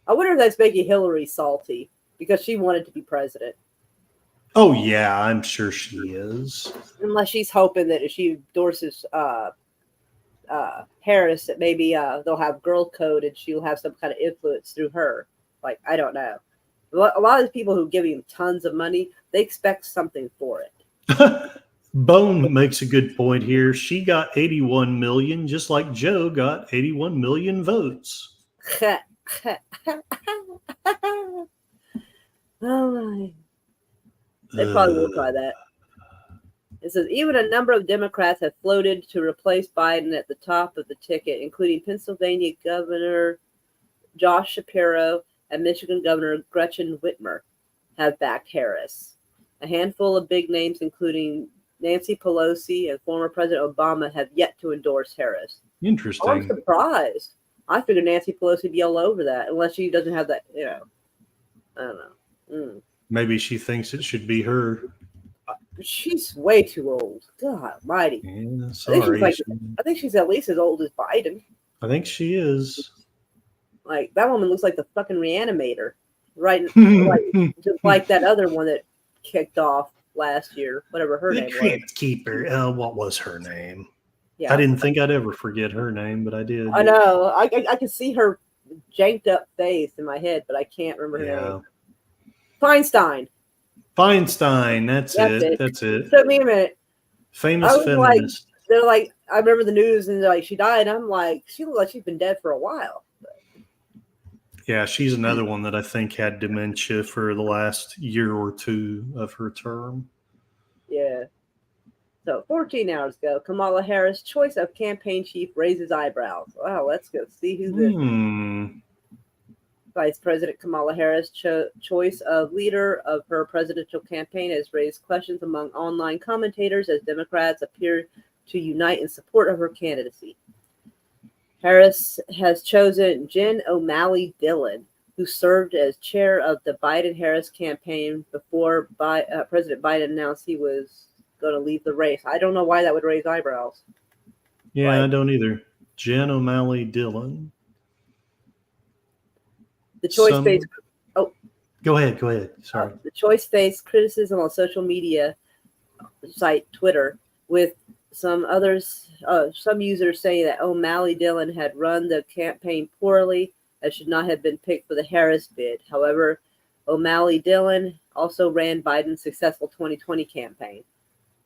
I wonder if that's making Hillary salty because she wanted to be president. Oh yeah, I'm sure she is. Unless she's hoping that if she endorses Harris, that maybe they'll have girl code and she'll have some kind of influence through her. Like, I don't know. A lot of the people who give him tons of money, they expect something for it. Bone makes a good point here. She got 81 million, just like Joe got 81 million votes. Oh my. They probably will try that. It says even a number of Democrats have floated to replace Biden at the top of the ticket, including Pennsylvania Governor Josh Shapiro and Michigan Governor Gretchen Whitmer have backed Harris. A handful of big names, including Nancy Pelosi and former President Obama, have yet to endorse Harris. I'm Interesting. surprised. I figured Nancy Pelosi would be all over that, unless she doesn't have that, I don't know. Maybe she thinks it should be her. She's way too old. God almighty. Yeah, sorry. I think she's at least as old as Biden. I think she is. Like, that woman looks like the fucking Reanimator. Right? Just like that other one that kicked off last year, whatever her name was. The Crypt Keeper. What was her name? Yeah. I didn't think I'd ever forget her name, but I did. I know. I can see her janked up face in my head, but I can't remember her name. Feinstein. That's it. Took me a minute. Famous feminist. They're like, I remember the news and they're like, she died. I'm like, she looked like she's been dead for a while. Yeah, she's another one that I think had dementia for the last year or two of her term. Yeah. So 14 hours ago, Kamala Harris' choice of campaign chief raises eyebrows. Wow, let's go see who this Vice President Kamala Harris' choice of leader of her presidential campaign has raised questions among online commentators as Democrats appear to unite in support of her candidacy. Harris has chosen Jen O'Malley Dillon, who served as chair of the Biden-Harris campaign before President Biden announced he was going to leave the race. I don't know why that would raise eyebrows. Yeah, I don't either. Jen O'Malley Dillon. The choice faced. Oh, go ahead. Sorry. The choice faced criticism on social media site Twitter, with some users saying that O'Malley Dillon had run the campaign poorly and should not have been picked for the Harris bid. However, O'Malley Dillon also ran Biden's successful 2020 campaign.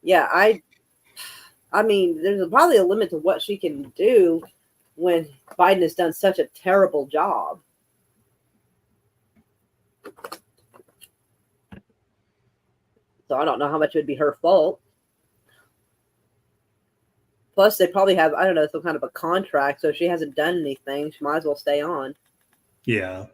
Yeah, I mean, there's probably a limit to what she can do when Biden has done such a terrible job. So I don't know how much it would be her fault. Plus, they probably have, I don't know, some kind of a contract. So if she hasn't done anything, she might as well stay on. Yeah.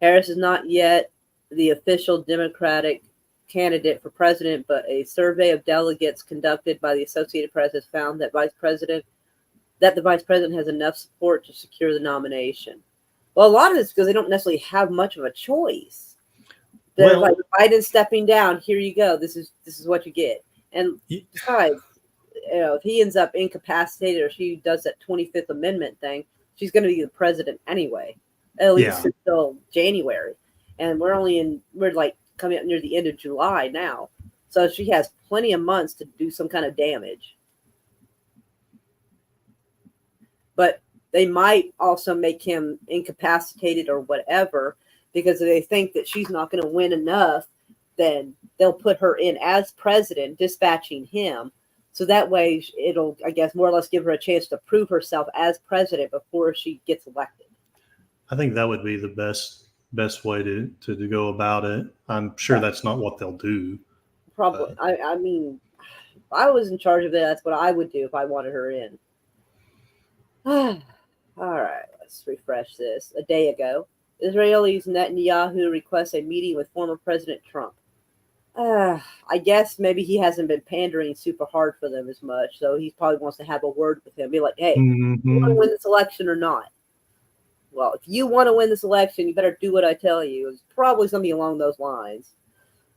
Harris is not yet the official Democratic candidate for president, but a survey of delegates conducted by the Associated Press has found that the vice president has enough support to secure the nomination. Well, a lot of it's because they don't necessarily have much of a choice. They're like, Biden's stepping down. Here you go. This is what you get. And besides, if he ends up incapacitated or she does that 25th Amendment thing, she's going to be the president anyway, at least until January. And we're like coming up near the end of July now. So she has plenty of months to do some kind of damage. But they might also make him incapacitated or whatever, because if they think that she's not going to win enough, then they'll put her in as president, dispatching him. So that way it'll, I guess, more or less give her a chance to prove herself as president before she gets elected. I think that would be the best way to go about it. I'm sure that's not what they'll do. Probably. I mean, if I was in charge of it, that's what I would do if I wanted her in. All right, let's refresh this. A day ago, Israelis Netanyahu requests a meeting with former President Trump. I guess maybe he hasn't been pandering super hard for them as much, so he probably wants to have a word with him. Be like, hey, you want to win this election or not? Well, if you want to win this election, you better do what I tell you. It's probably something along those lines.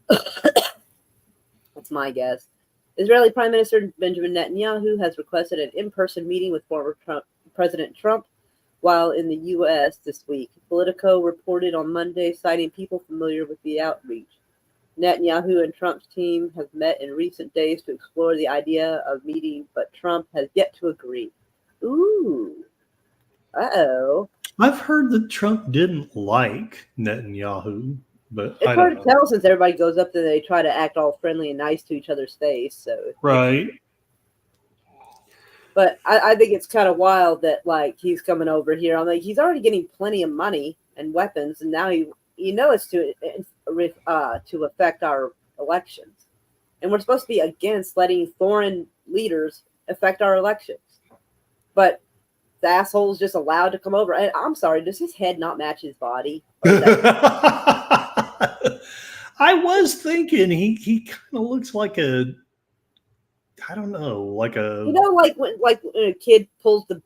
That's my guess. Israeli Prime Minister Benjamin Netanyahu has requested an in-person meeting with former President Trump while in the U.S. this week. Politico reported on Monday, citing people familiar with the outreach. Netanyahu and Trump's team have met in recent days to explore the idea of meeting, but Trump has yet to agree. Ooh. Uh-oh. I've heard that Trump didn't like Netanyahu, but it's hard to tell since everybody goes up there, they try to act all friendly and nice to each other's face. So right. But I think it's kind of wild that, like, he's coming over here. I'm like, he's already getting plenty of money and weapons, and now it's to affect our elections. And we're supposed to be against letting foreign leaders affect our elections. But the asshole's just allowed to come over. And I'm sorry, does his head not match his body? was thinking he kind of looks like a, I don't know, like a, like when a kid pulls the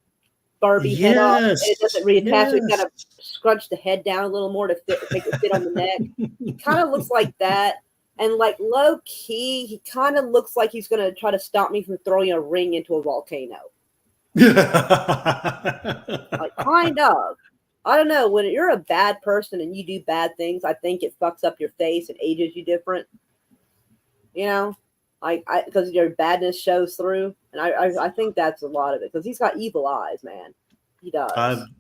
Barbie head off and it doesn't reattach, so it kind of scrunch the head down a little more to make it fit on the neck. He kind of looks like that. And like low key, he kind of looks like he's going to try to stop me from throwing a ring into a volcano. Like kind of. I don't know. When you're a bad person and you do bad things, I think it fucks up your face and ages you different. You know, because your badness shows through, and I think that's a lot of it because he's got evil eyes, man. He does.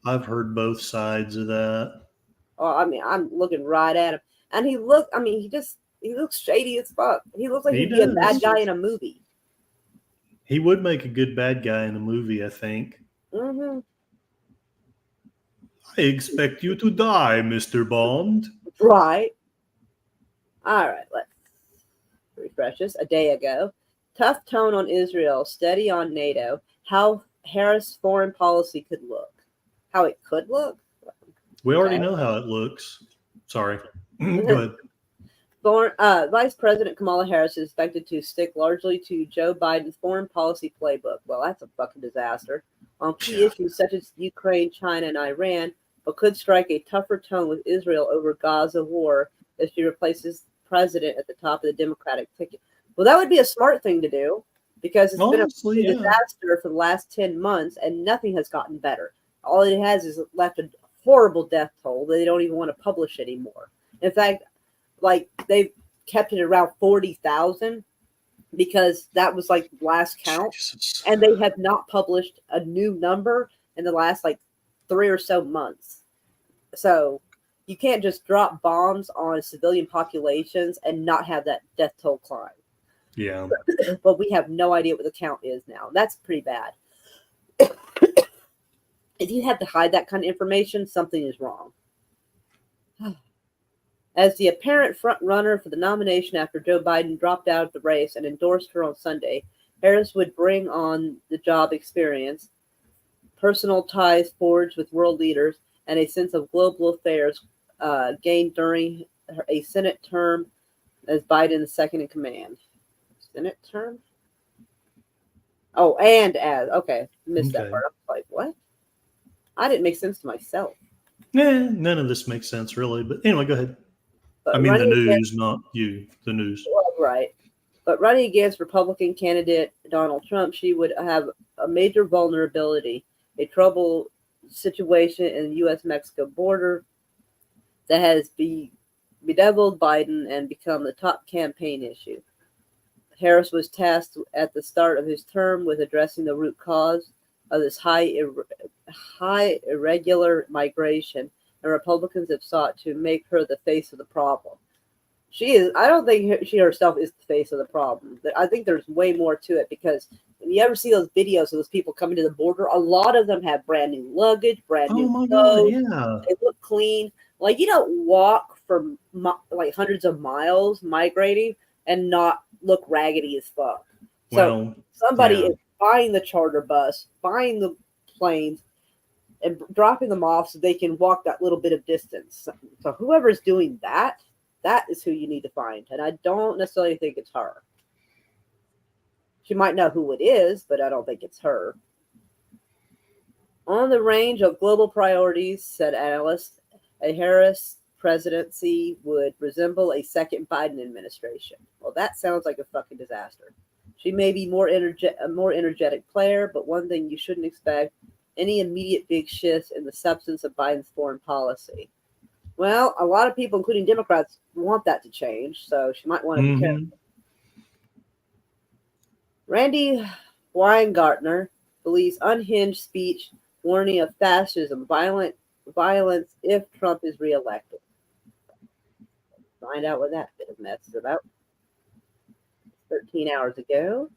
I've heard both sides of that. Oh, I mean, I'm looking right at him, and he looks shady as fuck. He looks like he'd be a bad guy in a movie. He would make a good bad guy in a movie, I think. Mm-hmm. I expect you to die, Mr. Bond. Right. All right, let's refresh this. A day ago, tough tone on Israel, steady on NATO. How Harris' foreign policy could look. How it could look? We already know how it looks. Sorry. Go ahead. Vice President Kamala Harris is expected to stick largely to Joe Biden's foreign policy playbook. Well, that's a fucking disaster. On key issues such as Ukraine, China, and Iran, but could strike a tougher tone with Israel over Gaza war if she replaces president at the top of the Democratic ticket. Well, that would be a smart thing to do because it's been a disaster for the last 10 months and nothing has gotten better. All it has is left a horrible death toll that they don't even want to publish anymore. In fact, like they've kept it around 40,000 because that was like last count. Jesus. And they have not published a new number in the last like 3 or so months. So you can't just drop bombs on civilian populations and not have that death toll climb. Yeah. But we have no idea what the count is now. That's pretty bad. If you have to hide that kind of information, something is wrong. As the apparent front runner for the nomination after Joe Biden dropped out of the race and endorsed her on Sunday, Harris would bring on the job experience, personal ties forged with world leaders, and a sense of global affairs gained during a Senate term as Biden's second in command. Senate term? Oh, and as. Okay, missed that part. I was like, what? I didn't make sense to myself. Yeah, none of this makes sense, really. But anyway, go ahead. But I mean the news, not you. The news. Well, right. But running against Republican candidate Donald Trump, she would have a major vulnerability, a trouble situation in the U.S.-Mexico border that has bedeviled Biden and become the top campaign issue. Harris was tasked at the start of his term with addressing the root cause of this high irregular migration, and Republicans have sought to make her the face of the problem. She is. I don't think she herself is the face of the problem. I think there's way more to it because when you ever see those videos of those people coming to the border, a lot of them have brand new luggage, brand new clothes. Yeah. They look clean. Like you don't walk for like hundreds of miles migrating and not look raggedy as fuck. So somebody is buying the charter bus, buying the planes, and dropping them off so they can walk that little bit of distance. So whoever's doing that is who you need to find. And I don't necessarily think it's her. She might know who it is, but I don't think it's her. On the range of global priorities, said analysts, a Harris presidency would resemble a second Biden administration. Well, that sounds like a fucking disaster. She may be a more energetic player, but one thing you shouldn't expect, any immediate big shifts in the substance of Biden's foreign policy. Well, a lot of people, including Democrats, want that to change, so she might want to be careful. Randy Weingartner believes unhinged speech warning of fascism, violence if Trump is reelected. Find out what that bit of mess is about. 13 hours ago.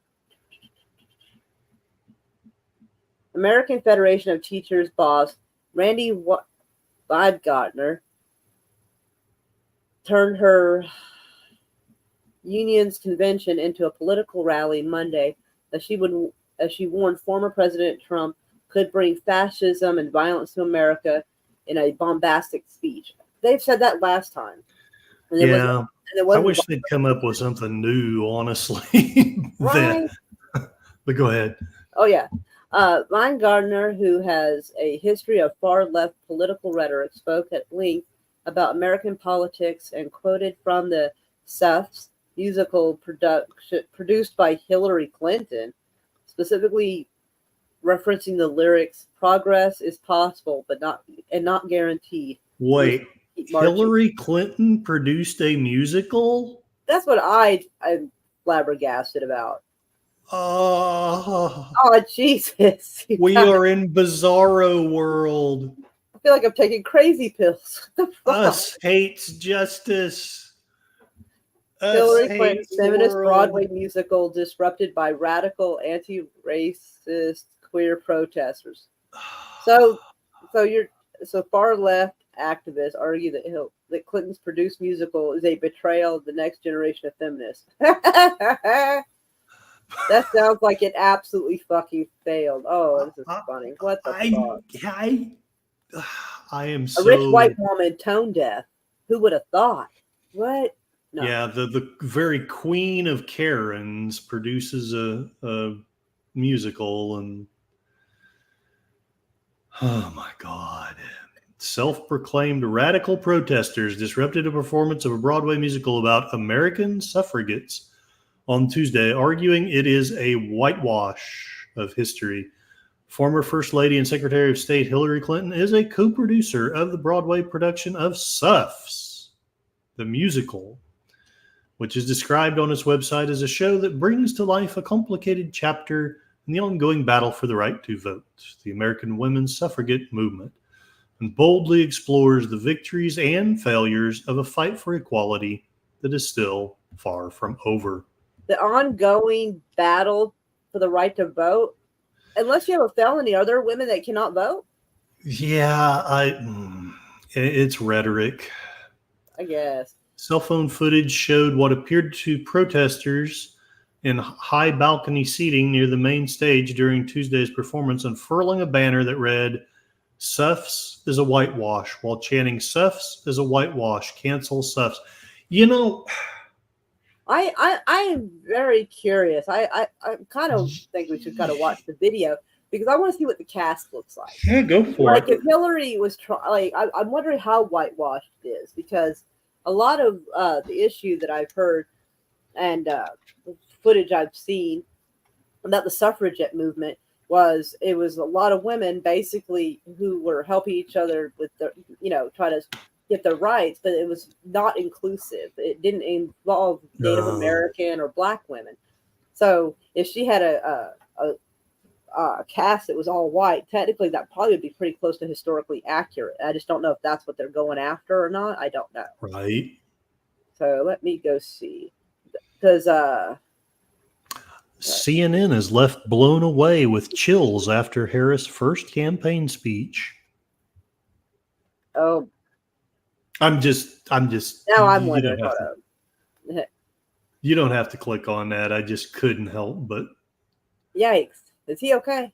American Federation of Teachers boss Randy Weingartner turned her union's convention into a political rally Monday as she warned former President Trump could bring fascism and violence to America in a bombastic speech. They've said that last time. And there was it I wasn't wish they'd come up with something new, honestly. right. But go ahead. Oh yeah. Weingartner, who has a history of far-left political rhetoric, spoke at length about American politics and quoted from the Seth's musical produced by Hillary Clinton, specifically referencing the lyrics, "Progress is possible, but not guaranteed. Wait, Keep marching." Hillary Clinton produced a musical? That's what I'm flabbergasted about. Oh, Oh Jesus! we are in bizarro world. I feel like I'm taking crazy pills. What the fuck? Us hates justice. Us Hillary hates Clinton's feminist world. Broadway musical disrupted by radical anti-racist queer protesters. So far left activists argue that Clinton's produced musical is a betrayal of the next generation of feminists. That sounds like it absolutely fucking failed. Oh, this is funny. What the fuck? I am A so rich white woman tone deaf. Who would have thought? What? No. Yeah, the very queen of Karens produces a musical, and oh my God. Self-proclaimed radical protesters disrupted a performance of a Broadway musical about American suffragettes on Tuesday, arguing it is a whitewash of history. Former First Lady and Secretary of State Hillary Clinton is a co-producer of the Broadway production of Suffs, the musical, which is described on its website as a show that brings to life a complicated chapter in the ongoing battle for the right to vote, the American women's suffragette movement, and boldly explores the victories and failures of a fight for equality that is still far from over. The ongoing battle for the right to vote. Unless you have a felony, are there women that cannot vote? Yeah, it's rhetoric. I guess. Cell phone footage showed what appeared to protesters in high balcony seating near the main stage during Tuesday's performance unfurling a banner that read, "Suffs is a whitewash," while chanting, "Suffs is a whitewash, cancel Suffs." You know, I am very curious. I kind of think we should kind of watch the video because I want to see what the cast looks like. yeah, go for Like it. if Hillary was I'm wondering how whitewashed it is, because a lot of the issue that I've heard and footage I've seen about the suffragette movement was it was a lot of women basically who were helping each other with the, try to get their rights, but it was not inclusive. It didn't involve Native American or Black women. So if she had a cast that was all white, technically that probably would be pretty close to historically accurate. I just don't know if that's what they're going after or not. I don't know. Right. So let me go see, because CNN is left blown away with chills after Harris' first campaign speech. oh, I'm just. now I'm wondering. You don't have to click on that. I just couldn't help but. Yikes! Is he okay?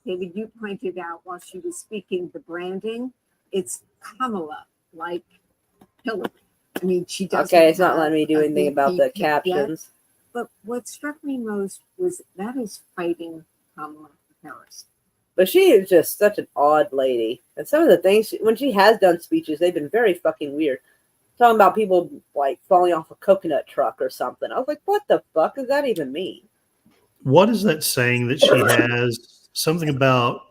David, you pointed out while she was speaking the branding. It's Kamala, like Hillary. I mean, she does. Okay, it's not letting me do anything about the captions. But what struck me most was that is fighting Kamala Harris. But she is just such an odd lady. And some of the things, when she has done speeches, they've been very fucking weird. Talking about people like falling off a coconut truck or something. I was like, what the fuck does that even mean? What is that saying that she has? Something about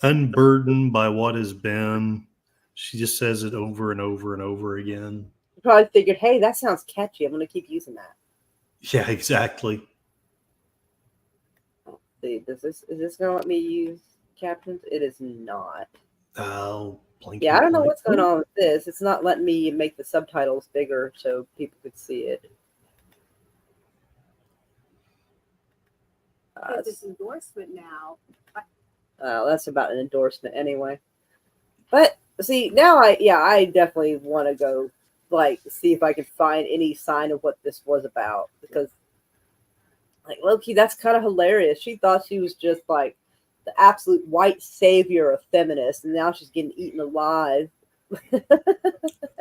unburdened by what has been. She just says it over and over and over again. You probably figured, hey, that sounds catchy. I'm going to keep using that. Yeah, exactly. See, is this going to let me use captions? It is not. Oh, yeah, I don't know what's going on with this. It's not letting me make the subtitles bigger so people could see it. This endorsement now. That's about an endorsement anyway. But see, now I definitely want to go see if I can find any sign of what this was about, because low-key, that's kind of hilarious. She thought she was just the absolute white savior of feminists, and now she's getting eaten alive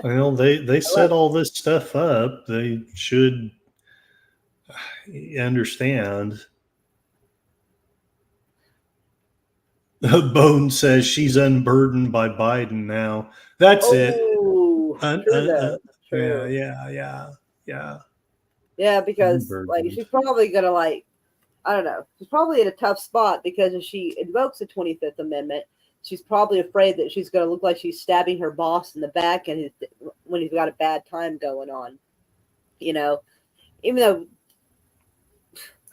Well, they set all this stuff up. They should understand. Bone says she's unburdened by Biden now. That's it. Oh, true though. Yeah, True. yeah. Yeah, because like Unburdened. she's probably gonna like, I don't know. She's probably in a tough spot because if she invokes the 25th Amendment, she's probably afraid that she's gonna look like she's stabbing her boss in the back and when he's got a bad time going on. You know, even though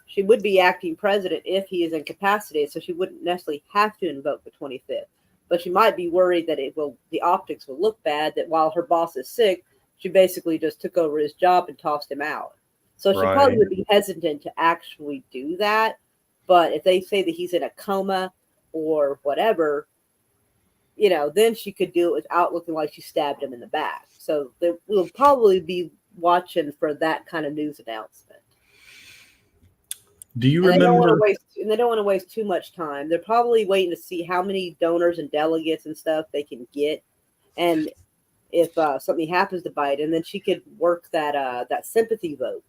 she would be acting president if he is incapacitated, so she wouldn't necessarily have to invoke the 25th. But she might be worried that the optics will look bad, that while her boss is sick, she basically just took over his job and tossed him out. So she probably Right. would be hesitant to actually do that. But if they say that he's in a coma or whatever, then she could do it without looking like she stabbed him in the back. So we'll probably be watching for that kind of news announcement. Do you And they don't remember? want to waste too much time. They're probably waiting to see how many donors and delegates and stuff they can get, and if something happens to Biden, then she could work that sympathy vote.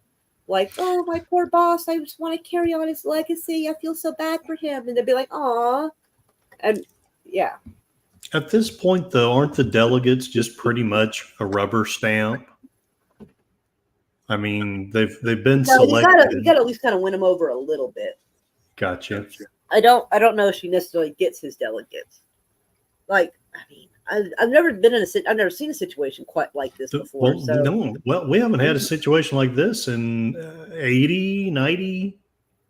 Like, oh, my poor boss, I just want to carry on his legacy. I feel so bad for him, and they'd be like, aw, and yeah. At this point, though, aren't the delegates just pretty much a rubber stamp? I mean, they've been No, you selected. gotta at least kind of win him over a little bit. Gotcha. I don't know if she necessarily gets his delegates. Like, I mean, I've never seen a situation quite like this before. Well, So no. Well, we haven't had a situation like this in 80, 90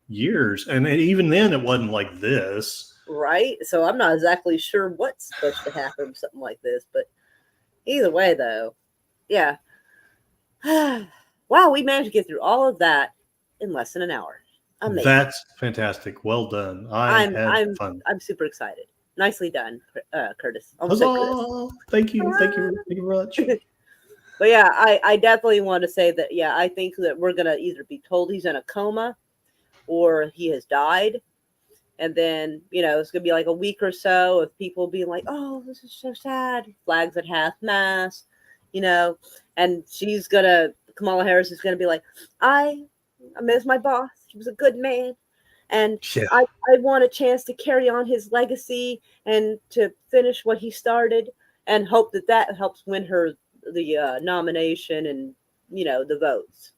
years. And even then, it wasn't like this. right, so I'm not exactly sure what's supposed to happen with something like this, but either way, though, yeah. Wow, we managed to get through all of that in less than an hour. Amazing. That's fantastic. Well done. I had fun. I'm super excited. Nicely done, Curtis. Almost said Curtis. Huzzah! Thank you very much. But yeah, I definitely want to say that, yeah, I think that we're going to either be told he's in a coma or he has died. And then, it's going to be like a week or so of people being like, oh, this is so sad. Flags at half mast, and Kamala Harris is going to be like, I miss my boss. He was a good man. And Yeah. I want a chance to carry on his legacy and to finish what he started, and hope that helps win her the nomination and, the votes.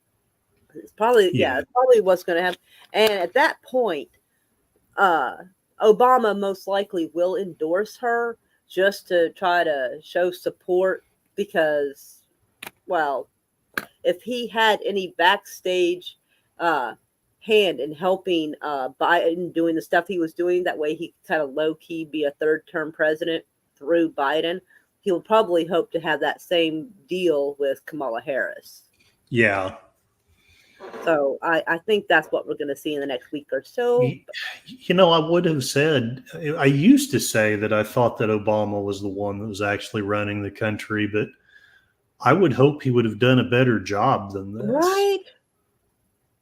It's probably, it's probably what's going to happen. And at that point, Obama most likely will endorse her just to try to show support because, well, if he had any backstage hand in helping Biden doing the stuff he was doing, that way he kind of low-key be a third-term president through Biden, he'll probably hope to have that same deal with Kamala Harris. Yeah. So I think that's what we're going to see in the next week or so. I would have said, I used to say that I thought that Obama was the one that was actually running the country, but I would hope he would have done a better job than this. Right?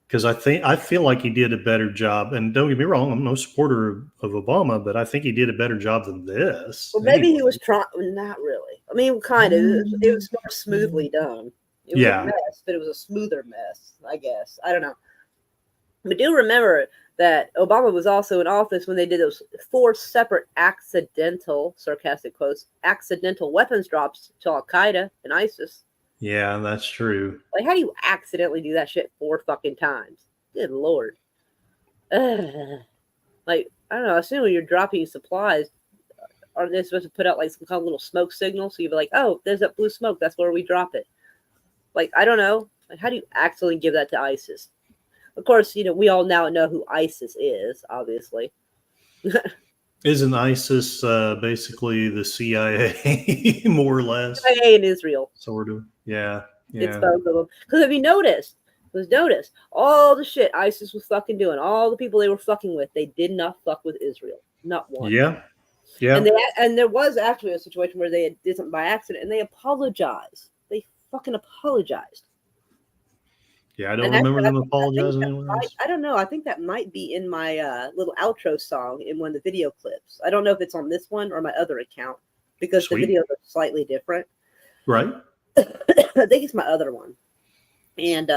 Because I feel like he did a better job. And don't get me wrong, I'm no supporter of Obama, but I think he did a better job than this. Well, maybe he was trying, not really. I mean, kind of. It was more smoothly done. It was a mess, but it was a smoother mess, I guess. I don't know. But do remember that Obama was also in office when they did those 4 separate accidental, sarcastic quotes, accidental weapons drops to Al-Qaeda and ISIS. Yeah, that's true. Like, how do you accidentally do that shit 4 fucking times? Good Lord. Like, I don't know. I assume when you're dropping supplies, aren't they supposed to put out like some kind of little smoke signal? So you'd be like, oh, there's that blue smoke. That's where we drop it. Like, I don't know. Like, how do you accidentally give that to ISIS? Of course, we all now know who ISIS is, obviously. Isn't ISIS basically the CIA, more or less? CIA in Israel. Sort of. Yeah. It's both of them. Because if you noticed, all the shit ISIS was fucking doing, all the people they were fucking with, they did not fuck with Israel. Not one. Yeah. And there was actually a situation where they did something by accident, and they apologized. They fucking apologized. Yeah, I don't remember them apologizing. I don't know. I think that might be in my little outro song in one of the video clips. I don't know if it's on this one or my other account, because Sweet. the videos are slightly different. Right. I think it's my other one. And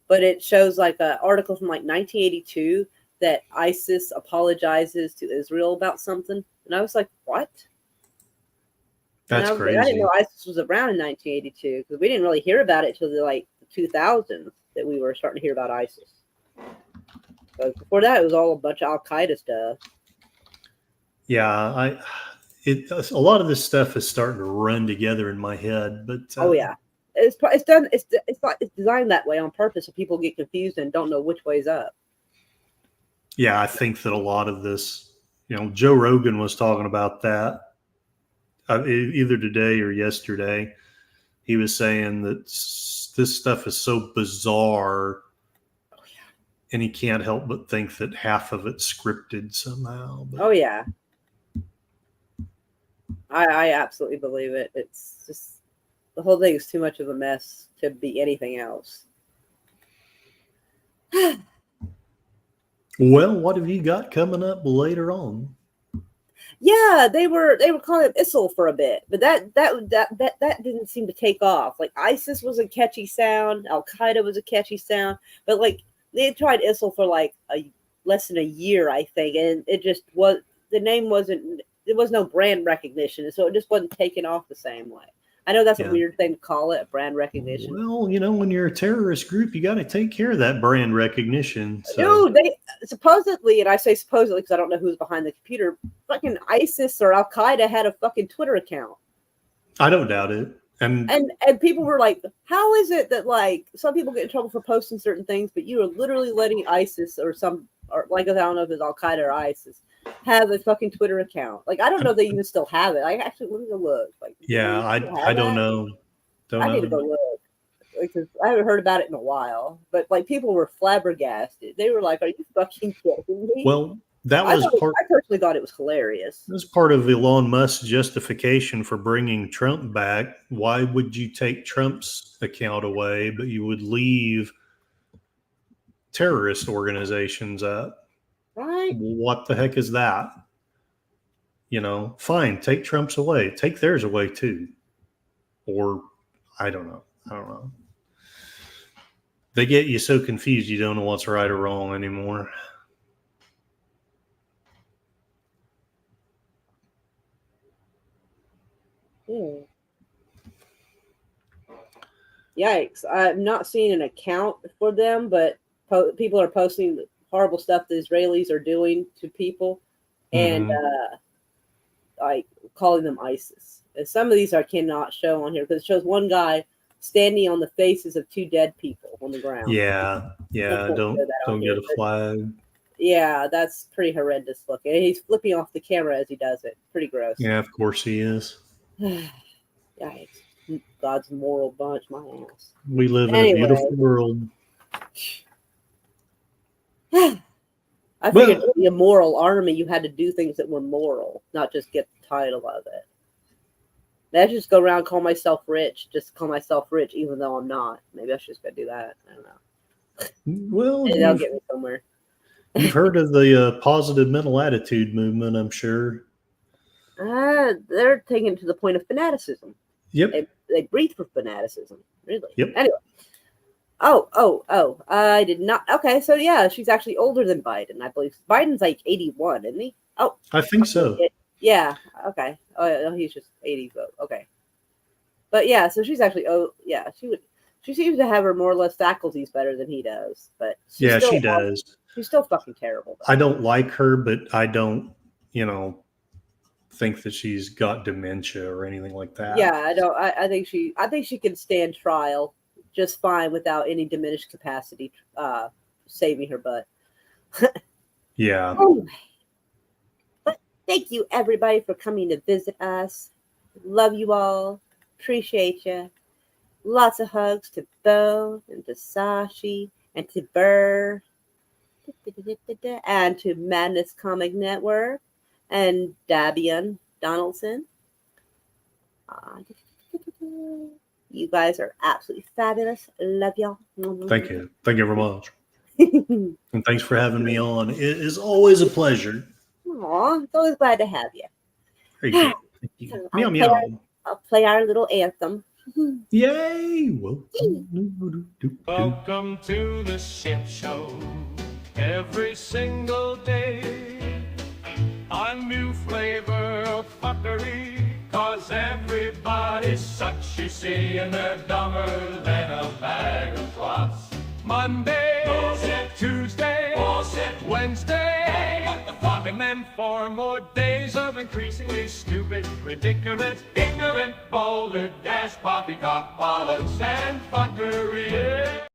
but it shows like an article from like 1982 that ISIS apologizes to Israel about something. And I was like, what? That's I crazy. didn't know ISIS was around in 1982 because we didn't really hear about it till the 2000s that we were starting to hear about ISIS. So before that, it was all a bunch of Al Qaeda stuff. Yeah, a lot of this stuff is starting to run together in my head. But Oh yeah, it's designed that way on purpose so people get confused and don't know which way's up. yeah, I think that a lot of this, Joe Rogan was talking about that either today or yesterday. He was saying that this stuff is so bizarre, and he can't help but think that half of it's scripted somehow. But, Oh yeah, I absolutely believe it. It's just the whole thing is too much of a mess to be anything else. well, what have you got coming up later on? Yeah, they were calling it ISIL for a bit, but that didn't seem to take off. Like ISIS was a catchy sound, Al Qaeda was a catchy sound, but like they had tried ISIL for like less than a year, I think, and it just was the name wasn't. There was no brand recognition, so it just wasn't taken off the same way. I know that's a weird thing to call it, brand recognition. Well, when you're a terrorist group, you got to take care of that brand recognition. So. Dude, they supposedly, and I say supposedly because I don't know who's behind the computer, fucking ISIS or Al Qaeda had a fucking Twitter account. I don't doubt it. And people were like, how is it that like some people get in trouble for posting certain things, but you are literally letting ISIS or like I don't know if it's Al Qaeda or ISIS have a fucking Twitter account? Like I don't know if they even still have it. Let me go look. Like yeah, I don't know. I need to go look because I haven't heard about it in a while. But like people were flabbergasted. They were like, "Are you fucking kidding me?" Well, that was part. I personally thought it was hilarious. It was part of Elon Musk's justification for bringing Trump back. Why would you take Trump's account away, but you would leave terrorist organizations up? Right? What the heck is that? Fine, take Trump's away. Take theirs away too. Or I don't know. They get you so confused you don't know what's right or wrong anymore. Yikes. I've not seen an account for them, but people are posting horrible stuff the Israelis are doing to people and like calling them ISIS. And some of these I cannot show on here because it shows one guy standing on the faces of two dead people on the ground. Yeah. Don't get a flag. Yeah, that's pretty horrendous looking. He's flipping off the camera as he does it. Pretty gross. Yeah, of course he is. Yikes. God's moral bunch, my ass. We live in a beautiful world. I figured to be a moral army, you had to do things that were moral, not just get the title of it. I just go around and call myself rich, even though I'm not. Maybe I should just go do that. I don't know. Well, that'll get me somewhere. You've heard of the positive mental attitude movement, I'm sure. They're taking it to the point of fanaticism. Yep. They breathe for fanaticism. Really? Yep. Anyway. Oh. I did not. Okay, so yeah, she's actually older than Biden, I believe. Biden's like 81, isn't he? Oh. I think so. Yeah. Okay. Oh, he's just 80. Okay. But yeah, so she's actually. Oh, yeah. She seems to have her more or less faculties better than he does. But she does. She's still fucking terrible. I don't like her, but I don't, think that she's got dementia or anything like that. Yeah, I don't. I think she can stand trial just fine without any diminished capacity saving her butt. Yeah. Anyway, but thank you everybody for coming to visit us. Love you all. Appreciate you. Lots of hugs to Bo and to Sashi and to Burr and to Madness Comic Network and Dabian Donaldson. You guys are absolutely fabulous. Love y'all. Thank you. Thank you very much. And thanks for having me on. It is always a pleasure. Aw, it's always glad to have you. There you go. So Meow I'll play, our, meow. I'll play our little anthem. Yay! Welcome to the ship show. Every single day, a new flavor of fuckery. 'Cause everybody's such, you see, and they're dumber than a bag of clots. Monday, bullshit. Tuesday, bullshit. Wednesday, hey, what the fuck? And then 4 more days of increasingly stupid, ridiculous, ignorant, boulder, dash, poppycock, bollocks, and fuckery.